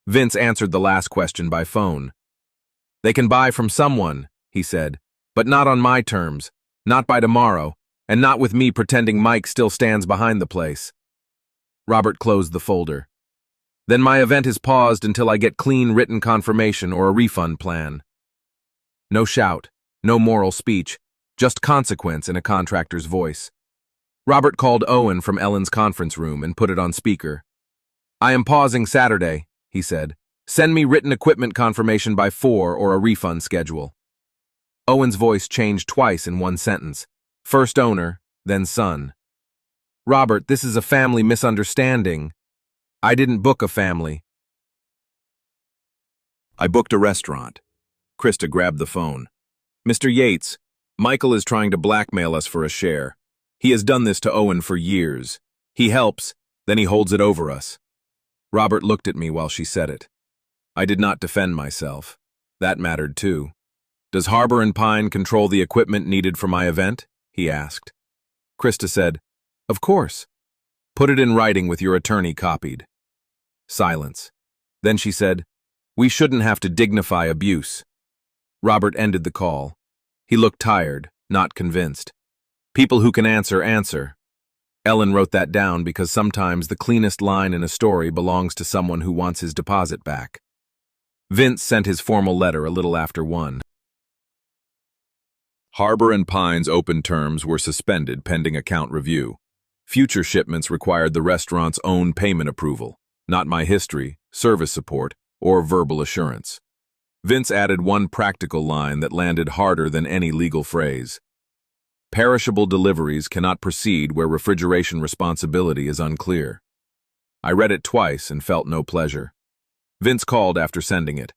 Vince answered the last question by phone. They can buy from someone, he said, but not on my terms, not by tomorrow, and not with me pretending Mike still stands behind the place. Robert closed the folder. Then my event is paused until I get clean written confirmation or a refund plan. No shout, no moral speech, just consequence in a contractor's voice. Robert called Owen from Ellen's conference room and put it on speaker. I am pausing Saturday, he said. Send me written equipment confirmation by 4 or a refund schedule. Owen's voice changed twice in one sentence. First owner, then son. Robert, this is a family misunderstanding. I didn't book a family. I booked a restaurant. Krista grabbed the phone. Mr. Yates, Michael is trying to blackmail us for a share. He has done this to Owen for years. He helps, then he holds it over us. Robert looked at me while she said it. I did not defend myself. That mattered too. Does Harbor and Pine control the equipment needed for my event? He asked. Krista said, Of course. Put it in writing with your attorney copied. Silence. Then she said, We shouldn't have to dignify abuse. Robert ended the call. He looked tired, not convinced. People who can answer, answer. Ellen wrote that down because sometimes the cleanest line in a story belongs to someone who wants his deposit back. Vince sent his formal letter a little after 1. Harbor and Pine's open terms were suspended pending account review. Future shipments required the restaurant's own payment approval, not my history, service support, or verbal assurance. Vince added one practical line that landed harder than any legal phrase. Perishable deliveries cannot proceed where refrigeration responsibility is unclear. I read it twice and felt no pleasure. Vince called after sending it.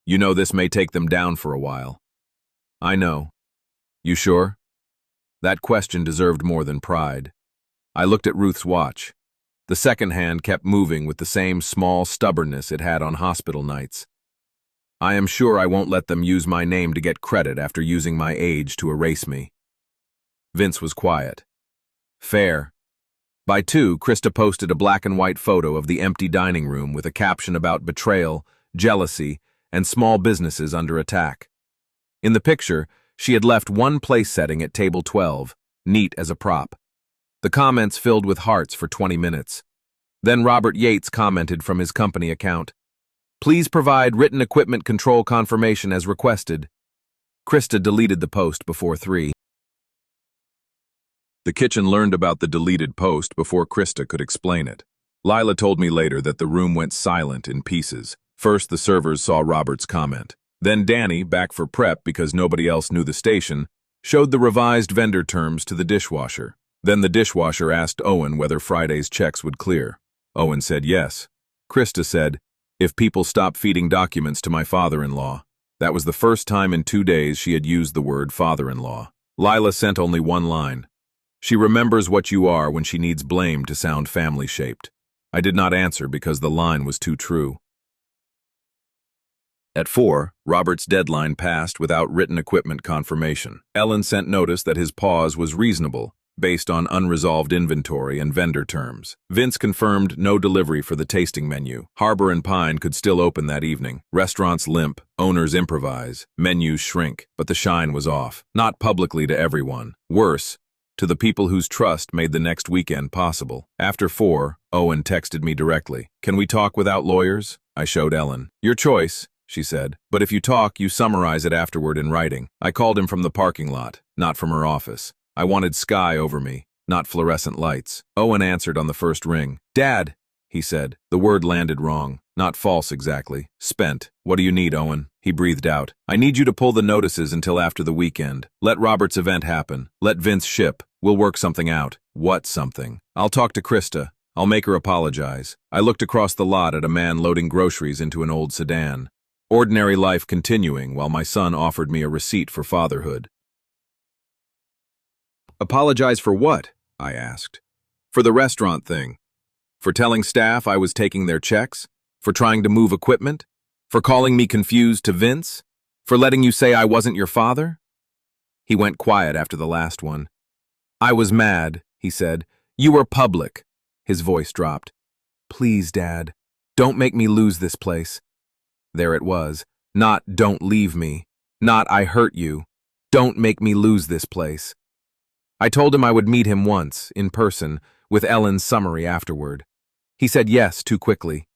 You know this may take them down for a while. I know. You sure? That question deserved more than pride. I looked at Ruth's watch. The second hand kept moving with the same small stubbornness it had on hospital nights. I am sure I won't let them use my name to get credit after using my age to erase me. Vince was quiet. Fair. By 2, Krista posted a black and white photo of the empty dining room with a caption about betrayal, jealousy, and small businesses under attack. In the picture, she had left one place setting at table 12, neat as a prop. The comments filled with hearts for 20 minutes. Then Robert Yates commented from his company account, Please provide written equipment control confirmation as requested. Krista deleted the post before 3. The kitchen learned about the deleted post before Krista could explain it. Lila told me later that the room went silent in pieces. First, the servers saw Robert's comment. Then Danny, back for prep because nobody else knew the station, showed the revised vendor terms to the dishwasher. Then the dishwasher asked Owen whether Friday's checks would clear. Owen said yes. Krista said, if people stop feeding documents to my father-in-law. That was the first time in 2 days she had used the word father-in-law. Lila sent only one line. She remembers what you are when she needs blame to sound family-shaped. I did not answer because the line was too true. At 4, Robert's deadline passed without written equipment confirmation. Ellen sent notice that his pause was reasonable, based on unresolved inventory and vendor terms. Vince confirmed no delivery for the tasting menu. Harbor and Pine could still open that evening. Restaurants limp, owners improvise, menus shrink, but the shine was off. Not publicly to everyone. Worse, to the people whose trust made the next weekend possible. After 4, Owen texted me directly. Can we talk without lawyers? I showed Ellen. Your choice, she said. But if you talk, you summarize it afterward in writing. I called him from the parking lot, not from her office. I wanted sky over me, not fluorescent lights. Owen answered on the first ring. Dad, he said. The word landed wrong. Not false exactly. Spent. What do you need, Owen? He breathed out. I need you to pull the notices until after the weekend. Let Robert's event happen. Let Vince ship. We'll work something out. What something? I'll talk to Krista. I'll make her apologize. I looked across the lot at a man loading groceries into an old sedan. Ordinary life continuing while my son offered me a receipt for fatherhood. Apologize for what? I asked. For the restaurant thing. For telling staff I was taking their checks? For trying to move equipment? For calling me confused to Vince? For letting you say I wasn't your father? He went quiet after the last one. I was mad, he said. You were public. His voice dropped. Please, Dad, don't make me lose this place. There it was. Not don't leave me. Not I hurt you. Don't make me lose this place. I told him I would meet him once, in person, with Ellen's summary afterward. He said yes too quickly.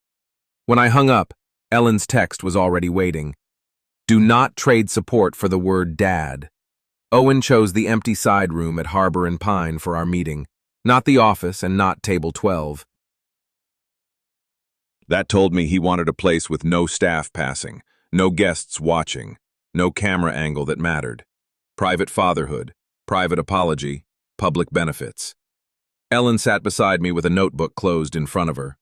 When I hung up, Ellen's text was already waiting. Do not trade support for the word dad. Owen chose the empty side room at Harbor and Pine for our meeting, not the office and not table 12. That told me he wanted a place with no staff passing, no guests watching, no camera angle that mattered. Private fatherhood, private apology, public benefits. Ellen sat beside me with a notebook closed in front of her.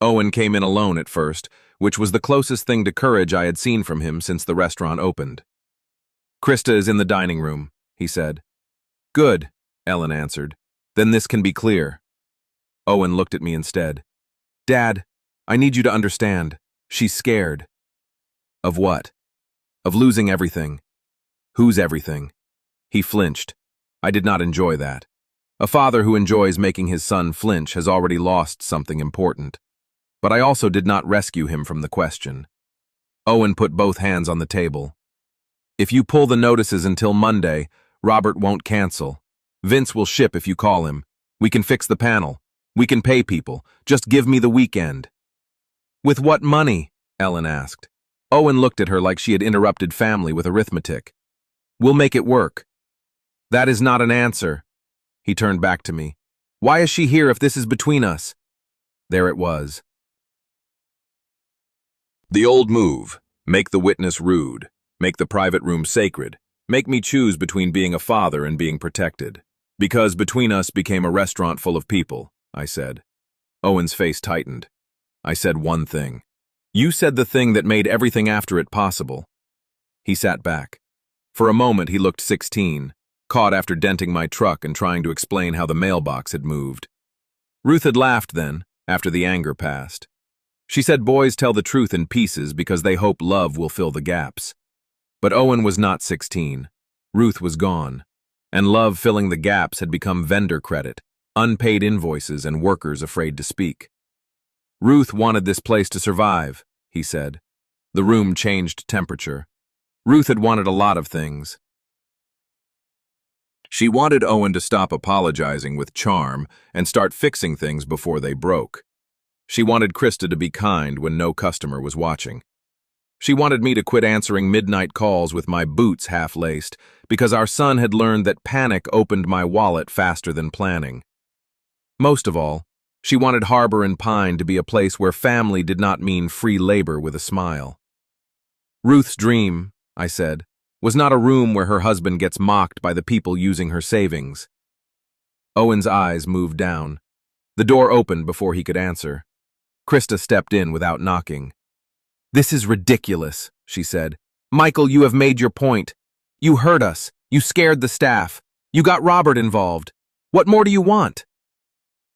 Owen came in alone at first, which was the closest thing to courage I had seen from him since the restaurant opened. Krista is in the dining room, he said. Good, Ellen answered. Then this can be clear. Owen looked at me instead. Dad, I need you to understand. She's scared. Of what? Of losing everything. Who's everything? He flinched. I did not enjoy that. A father who enjoys making his son flinch has already lost something important. But I also did not rescue him from the question. Owen put both hands on the table. If you pull the notices until Monday, Robert won't cancel. Vince will ship if you call him. We can fix the panel. We can pay people. Just give me the weekend. With what money? Ellen asked. Owen looked at her like she had interrupted family with arithmetic. We'll make it work. That is not an answer. He turned back to me. Why is she here if this is between us? There it was. The old move. Make the witness rude. Make the private room sacred. Make me choose between being a father and being protected. Because between us became a restaurant full of people, I said. Owen's face tightened. I said one thing. You said the thing that made everything after it possible. He sat back. For a moment he looked 16, caught after denting my truck and trying to explain how the mailbox had moved. Ruth had laughed then, after the anger passed. She said boys tell the truth in pieces because they hope love will fill the gaps. But Owen was not 16. Ruth was gone. And love filling the gaps had become vendor credit, unpaid invoices, and workers afraid to speak. Ruth wanted this place to survive, he said. The room changed temperature. Ruth had wanted a lot of things. She wanted Owen to stop apologizing with charm and start fixing things before they broke. She wanted Krista to be kind when no customer was watching. She wanted me to quit answering midnight calls with my boots half-laced because our son had learned that panic opened my wallet faster than planning. Most of all, she wanted Harbor and Pine to be a place where family did not mean free labor with a smile. Ruth's dream, I said, was not a room where her husband gets mocked by the people using her savings. Owen's eyes moved down. The door opened before he could answer. Krista stepped in without knocking. This is ridiculous, she said. Michael, you have made your point. You hurt us. You scared the staff. You got Robert involved. What more do you want?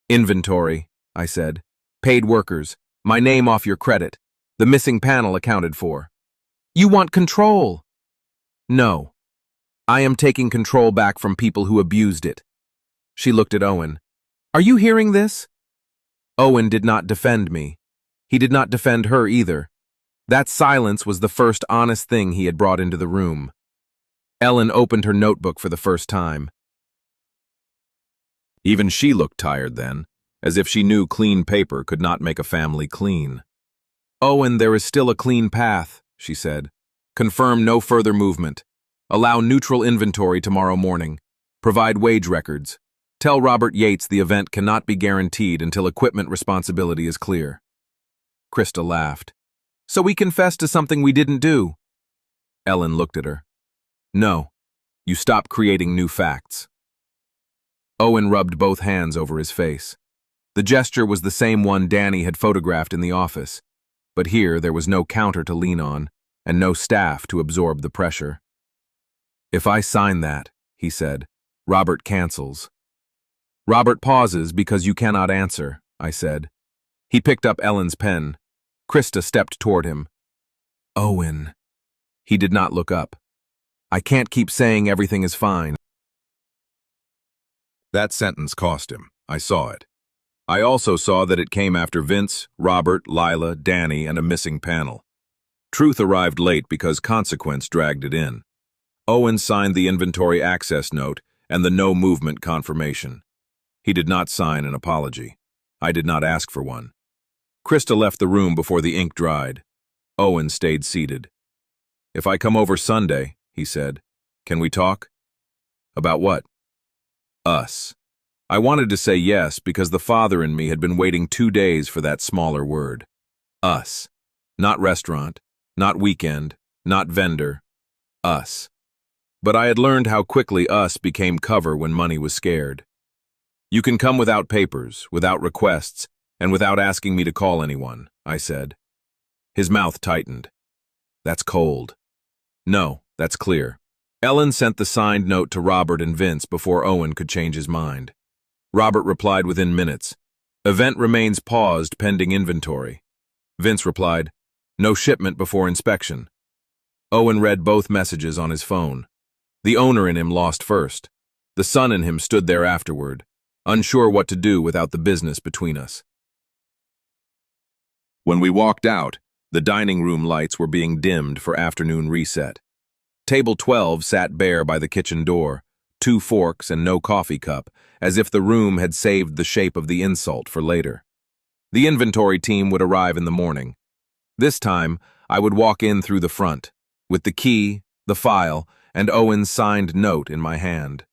Inventory, I said. Paid workers. My name off your credit. The missing panel accounted for. You want control. No. I am taking control back from people who abused it. She looked at Owen. Are you hearing this? Owen did not defend me. He did not defend her either. That silence was the first honest thing he had brought into the room. Ellen opened her notebook for the first time. Even she looked tired then, as if she knew clean paper could not make a family clean. Owen, there is still a clean path, she said. Confirm no further movement. Allow neutral inventory tomorrow morning. Provide wage records. Tell Robert Yates the event cannot be guaranteed until equipment responsibility is clear. Krista laughed. So we confessed to something we didn't do. Ellen looked at her. No, you stop creating new facts. Owen rubbed both hands over his face. The gesture was the same one Danny had photographed in the office, but here there was no counter to lean on and no staff to absorb the pressure. If I sign that, he said, Robert cancels. Robert pauses because you cannot answer, I said. He picked up Ellen's pen. Krista stepped toward him. Owen. He did not look up. I can't keep saying everything is fine. That sentence cost him. I saw it. I also saw that it came after Vince, Robert, Lila, Danny, and a missing panel. Truth arrived late because consequence dragged it in. Owen signed the inventory access note and the no movement confirmation. He did not sign an apology. I did not ask for one. Krista left the room before the ink dried. Owen stayed seated. "If I come over Sunday," he said, "can we talk?" "About what?" "Us." I wanted to say yes because the father in me had been waiting 2 days for that smaller word. Us. Not restaurant, not weekend, not vendor. Us. But I had learned how quickly us became cover when money was scared. "You can come without papers, without requests, and without asking me to call anyone," I said. His mouth tightened. "That's cold." "No, that's clear." Ellen sent the signed note to Robert and Vince before Owen could change his mind. Robert replied within minutes. "Event remains paused pending inventory." Vince replied, "No shipment before inspection." Owen read both messages on his phone. The owner in him lost first. The son in him stood there afterward, unsure what to do without the business between us. When we walked out, the dining room lights were being dimmed for afternoon reset. Table 12 sat bare by the kitchen door, 2 forks and no coffee cup, as if the room had saved the shape of the insult for later. The inventory team would arrive in the morning. This time, I would walk in through the front, with the key, the file, and Owen's signed note in my hand.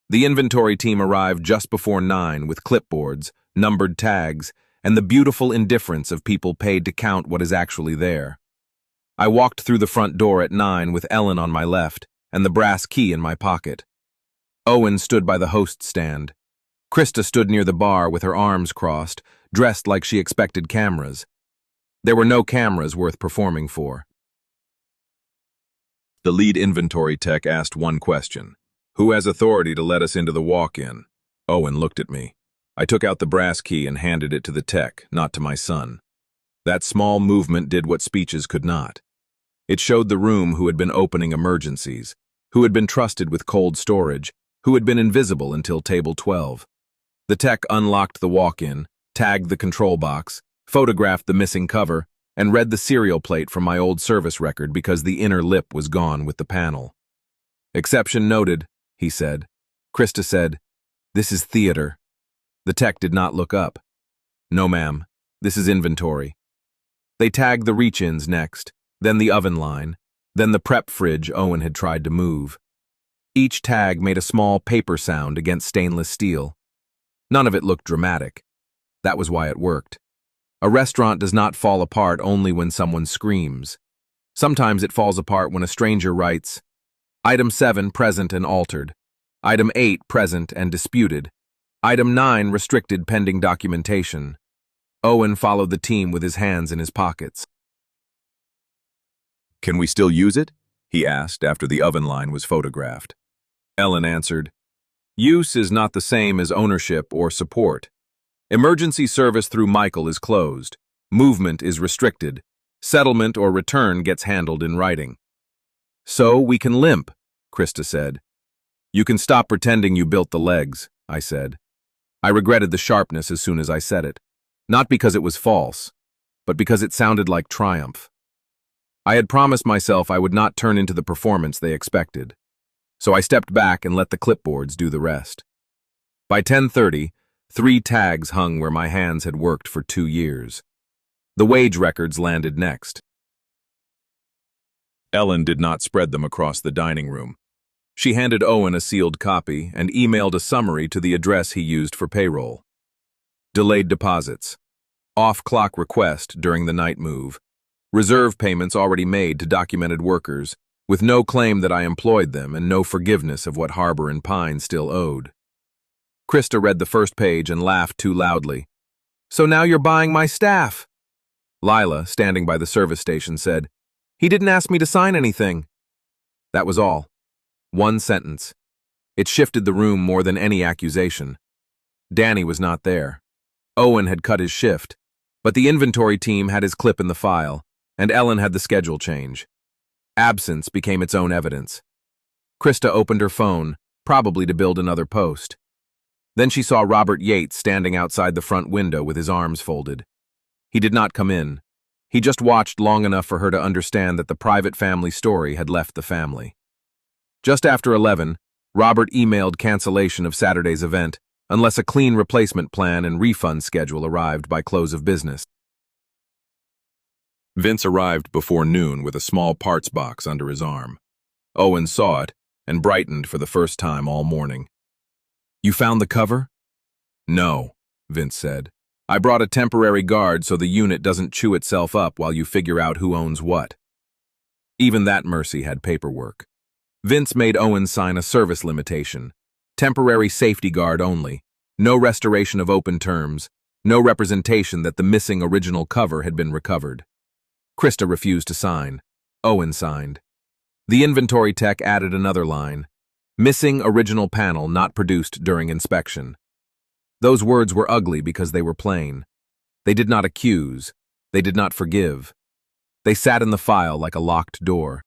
The inventory team arrived just before 9 with clipboards, numbered tags, and the beautiful indifference of people paid to count what is actually there. I walked through the front door at 9 with Ellen on my left and the brass key in my pocket. Owen stood by the host stand. Krista stood near the bar with her arms crossed, dressed like she expected cameras. There were no cameras worth performing for. The lead inventory tech asked one question. "Who has authority to let us into the walk-in?" Owen looked at me. I took out the brass key and handed it to the tech, not to my son. That small movement did what speeches could not. It showed the room who had been opening emergencies, who had been trusted with cold storage, who had been invisible until table 12. The tech unlocked the walk-in, tagged the control box, photographed the missing cover, and read the serial plate from my old service record because the inner lip was gone with the panel. "Exception noted," he said. Krista said, "This is theater." The tech did not look up. "No, ma'am. This is inventory." They tagged the reach-ins next, then the oven line, then the prep fridge Owen had tried to move. Each tag made a small paper sound against stainless steel. None of it looked dramatic. That was why it worked. A restaurant does not fall apart only when someone screams. Sometimes it falls apart when a stranger writes, "Item 7 present and altered. Item 8 present and disputed. Item 9 restricted pending documentation." Owen followed the team with his hands in his pockets. "Can we still use it?" he asked after the oven line was photographed. Ellen answered, "Use is not the same as ownership or support. Emergency service through Michael is closed. Movement is restricted. Settlement or return gets handled in writing." "So we can limp," Krista said. "You can stop pretending you built the legs," I said. I regretted the sharpness as soon as I said it. Not because it was false, but because it sounded like triumph. I had promised myself I would not turn into the performance they expected. So I stepped back and let the clipboards do the rest. By 10:30, 3 tags hung where my hands had worked for 2 years. The wage records landed next. Ellen did not spread them across the dining room. She handed Owen a sealed copy and emailed a summary to the address he used for payroll. Delayed deposits. Off-clock request during the night move. Reserve payments already made to documented workers, with no claim that I employed them and no forgiveness of what Harbor and Pine still owed. Krista read the first page and laughed too loudly. "So now you're buying my staff." Lila, standing by the service station, said, "He didn't ask me to sign anything." That was all. One sentence. It shifted the room more than any accusation. Danny was not there. Owen had cut his shift, but the inventory team had his clip in the file, and Ellen had the schedule change. Absence became its own evidence. Krista opened her phone, probably to build another post. Then she saw Robert Yates standing outside the front window with his arms folded. He did not come in. He just watched long enough for her to understand that the private family story had left the family. Just after 11, Robert emailed cancellation of Saturday's event unless a clean replacement plan and refund schedule arrived by close of business. Vince arrived before noon with a small parts box under his arm. Owen saw it and brightened for the first time all morning. "You found the cover?" "No," Vince said. "I brought a temporary guard so the unit doesn't chew itself up while you figure out who owns what." Even that mercy had paperwork. Vince made Owen sign a service limitation. Temporary safety guard only. No restoration of open terms. No representation that the missing original cover had been recovered. Krista refused to sign. Owen signed. The inventory tech added another line. Missing original panel not produced during inspection. Those words were ugly because they were plain. They did not accuse. They did not forgive. They sat in the file like a locked door.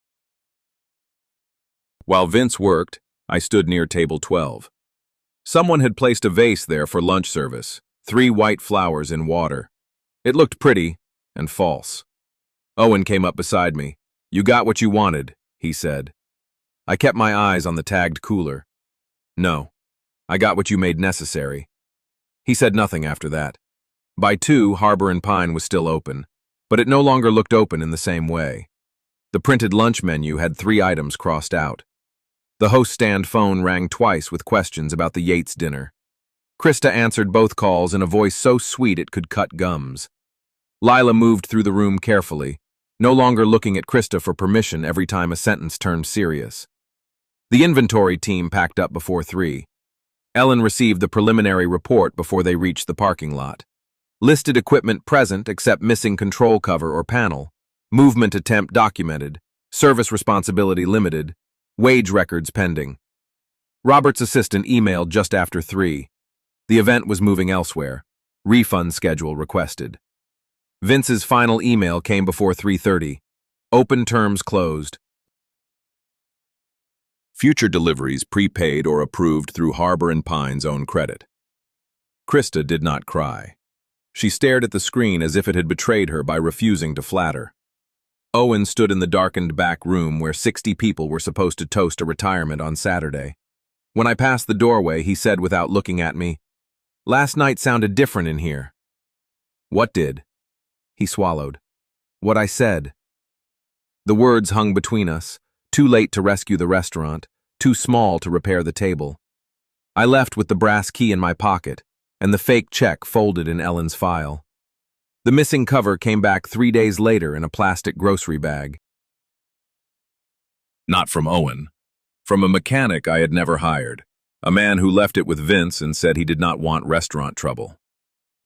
While Vince worked, I stood near table 12. Someone had placed a vase there for lunch service, 3 white flowers in water. It looked pretty and false. Owen came up beside me. "You got what you wanted," he said. I kept my eyes on the tagged cooler. "No, I got what you made necessary." He said nothing after that. By 2, Harbor and Pine was still open, but it no longer looked open in the same way. The printed lunch menu had 3 items crossed out. The host stand phone rang twice with questions about the Yates dinner. Krista answered both calls in a voice so sweet it could cut gums. Lila moved through the room carefully, no longer looking at Krista for permission every time a sentence turned serious. The inventory team packed up before 3. Ellen received the preliminary report before they reached the parking lot. Listed equipment present except missing control cover or panel. Movement attempt documented. Service responsibility limited. Wage records pending. Robert's assistant emailed just after 3. The event was moving elsewhere. Refund schedule requested. Vince's final email came before 3:30. Open terms closed. Future deliveries prepaid or approved through Harbor and Pine's own credit. Krista did not cry. She stared at the screen as if it had betrayed her by refusing to flatter. Owen stood in the darkened back room where 60 people were supposed to toast a retirement on Saturday. When I passed the doorway, he said without looking at me, "Last night sounded different in here." "What did?" He swallowed. "What I said." The words hung between us, too late to rescue the restaurant, too small to repair the table. I left with the brass key in my pocket and the fake check folded in Ellen's file. The missing cover came back 3 days later in a plastic grocery bag. Not from Owen. From a mechanic I had never hired, a man who left it with Vince and said he did not want restaurant trouble.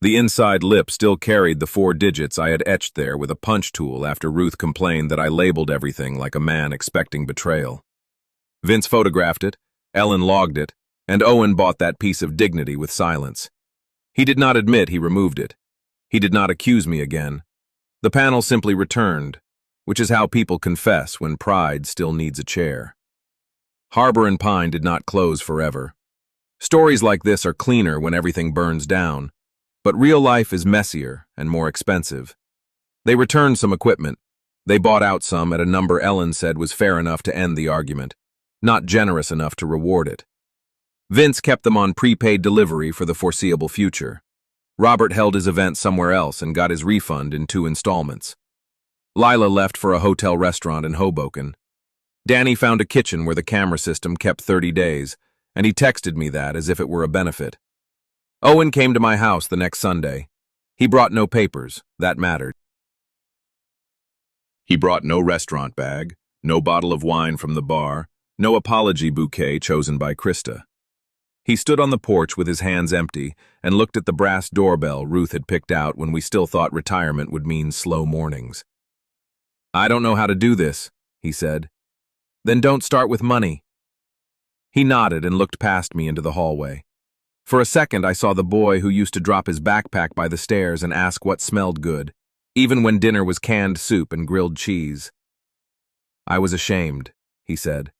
The inside lip still carried the 4 digits I had etched there with a punch tool after Ruth complained that I labeled everything like a man expecting betrayal. Vince photographed it, Ellen logged it, and Owen bought that piece of dignity with silence. He did not admit he removed it. He did not accuse me again. The panel simply returned, which is how people confess when pride still needs a chair. Harbor and Pine did not close forever. Stories like this are cleaner when everything burns down, but real life is messier and more expensive. They returned some equipment. They bought out some at a number Ellen said was fair enough to end the argument, not generous enough to reward it. Vince kept them on prepaid delivery for the foreseeable future. Robert held his event somewhere else and got his refund in 2 installments. Lila left for a hotel restaurant in Hoboken. Danny found a kitchen where the camera system kept 30 days, and he texted me that as if it were a benefit. Owen came to my house the next Sunday. He brought no papers. That mattered. He brought no restaurant bag, no bottle of wine from the bar, no apology bouquet chosen by Krista. He stood on the porch with his hands empty and looked at the brass doorbell Ruth had picked out when we still thought retirement would mean slow mornings. "I don't know how to do this," he said. "Then don't start with money." He nodded and looked past me into the hallway. For a second I saw the boy who used to drop his backpack by the stairs and ask what smelled good, even when dinner was canned soup and grilled cheese. "I was ashamed," he said.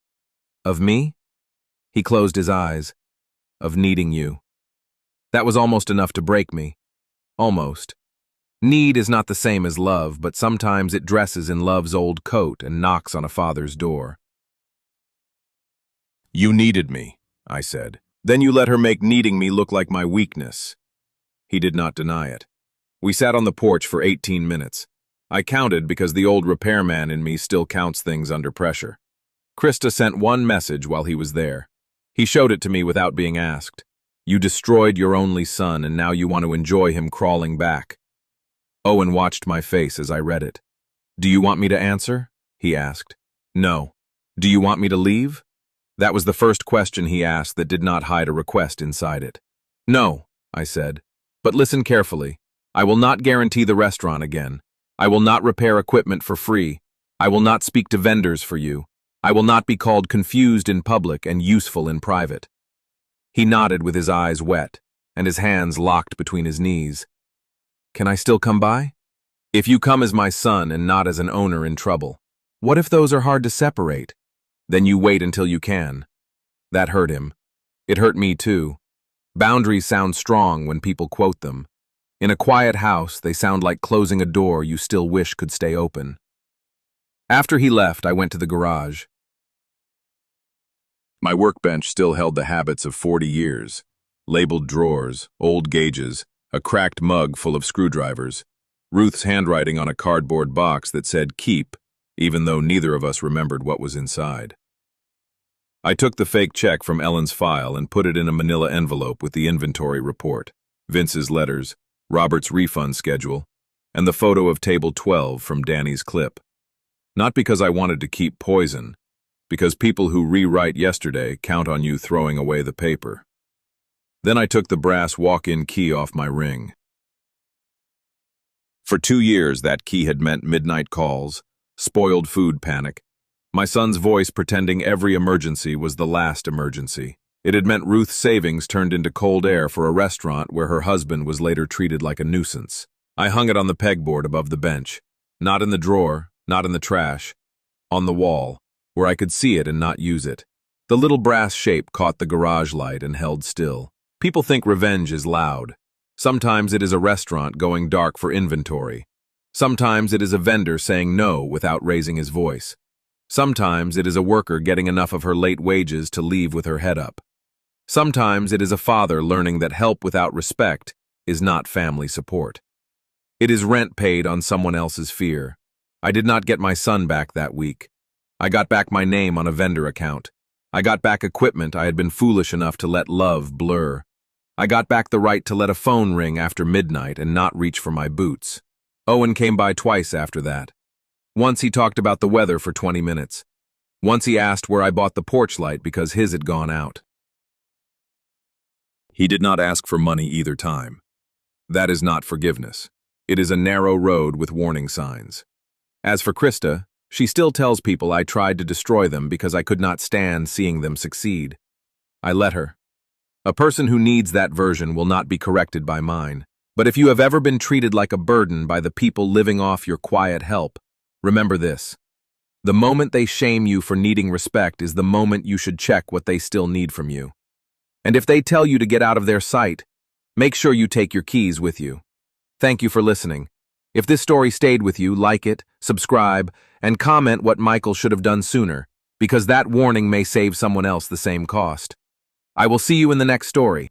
"Of me?" He closed his eyes. "Of needing you." That was almost enough to break me. Almost. Need is not the same as love, but sometimes it dresses in love's old coat and knocks on a father's door. "You needed me," I said. "Then you let her make needing me look like my weakness." He did not deny it. We sat on the porch for 18 minutes. I counted because the old repairman in me still counts things under pressure. Krista sent one message while he was there. He showed it to me without being asked. You destroyed your only son, and now you want to enjoy him crawling back. Owen watched my face as I read it. Do you want me to answer? He asked. No. Do you want me to leave? That was the first question he asked that did not hide a request inside it. No, I said. But listen carefully. I will not guarantee the restaurant again. I will not repair equipment for free. I will not speak to vendors for you. I will not be called confused in public and useful in private. He nodded with his eyes wet and his hands locked between his knees. Can I still come by? If you come as my son and not as an owner in trouble, what if those are hard to separate? Then you wait until you can. That hurt him. It hurt me too. Boundaries sound strong when people quote them. In a quiet house, they sound like closing a door you still wish could stay open. After he left, I went to the garage. My workbench still held the habits of 40 years. Labeled drawers, old gauges, a cracked mug full of screwdrivers, Ruth's handwriting on a cardboard box that said keep, even though neither of us remembered what was inside. I took the fake check from Ellen's file and put it in a manila envelope with the inventory report, Vince's letters, Robert's refund schedule, and the photo of table 12 from Danny's clip. Not because I wanted to keep poison, because people who rewrite yesterday count on you throwing away the paper. Then I took the brass walk-in key off my ring. For 2 years, that key had meant midnight calls, spoiled food panic, my son's voice pretending every emergency was the last emergency. It had meant Ruth's savings turned into cold air for a restaurant where her husband was later treated like a nuisance. I hung it on the pegboard above the bench, not in the drawer, not in the trash, on the wall, where I could see it and not use it. The little brass shape caught the garage light and held still. People think revenge is loud. Sometimes it is a restaurant going dark for inventory. Sometimes it is a vendor saying no without raising his voice. Sometimes it is a worker getting enough of her late wages to leave with her head up. Sometimes it is a father learning that help without respect is not family support. It is rent paid on someone else's fear. I did not get my son back that week. I got back my name on a vendor account. I got back equipment I had been foolish enough to let love blur. I got back the right to let a phone ring after midnight and not reach for my boots. Owen came by twice after that. Once he talked about the weather for 20 minutes. Once he asked where I bought the porch light because his had gone out. He did not ask for money either time. That is not forgiveness. It is a narrow road with warning signs. As for Krista, she still tells people I tried to destroy them because I could not stand seeing them succeed. I let her. A person who needs that version will not be corrected by mine. But if you have ever been treated like a burden by the people living off your quiet help, remember this. The moment they shame you for needing respect is the moment you should check what they still need from you. And if they tell you to get out of their sight, make sure you take your keys with you. Thank you for listening. If this story stayed with you, like it, subscribe, and comment what Michael should have done sooner, because that warning may save someone else the same cost. I will see you in the next story.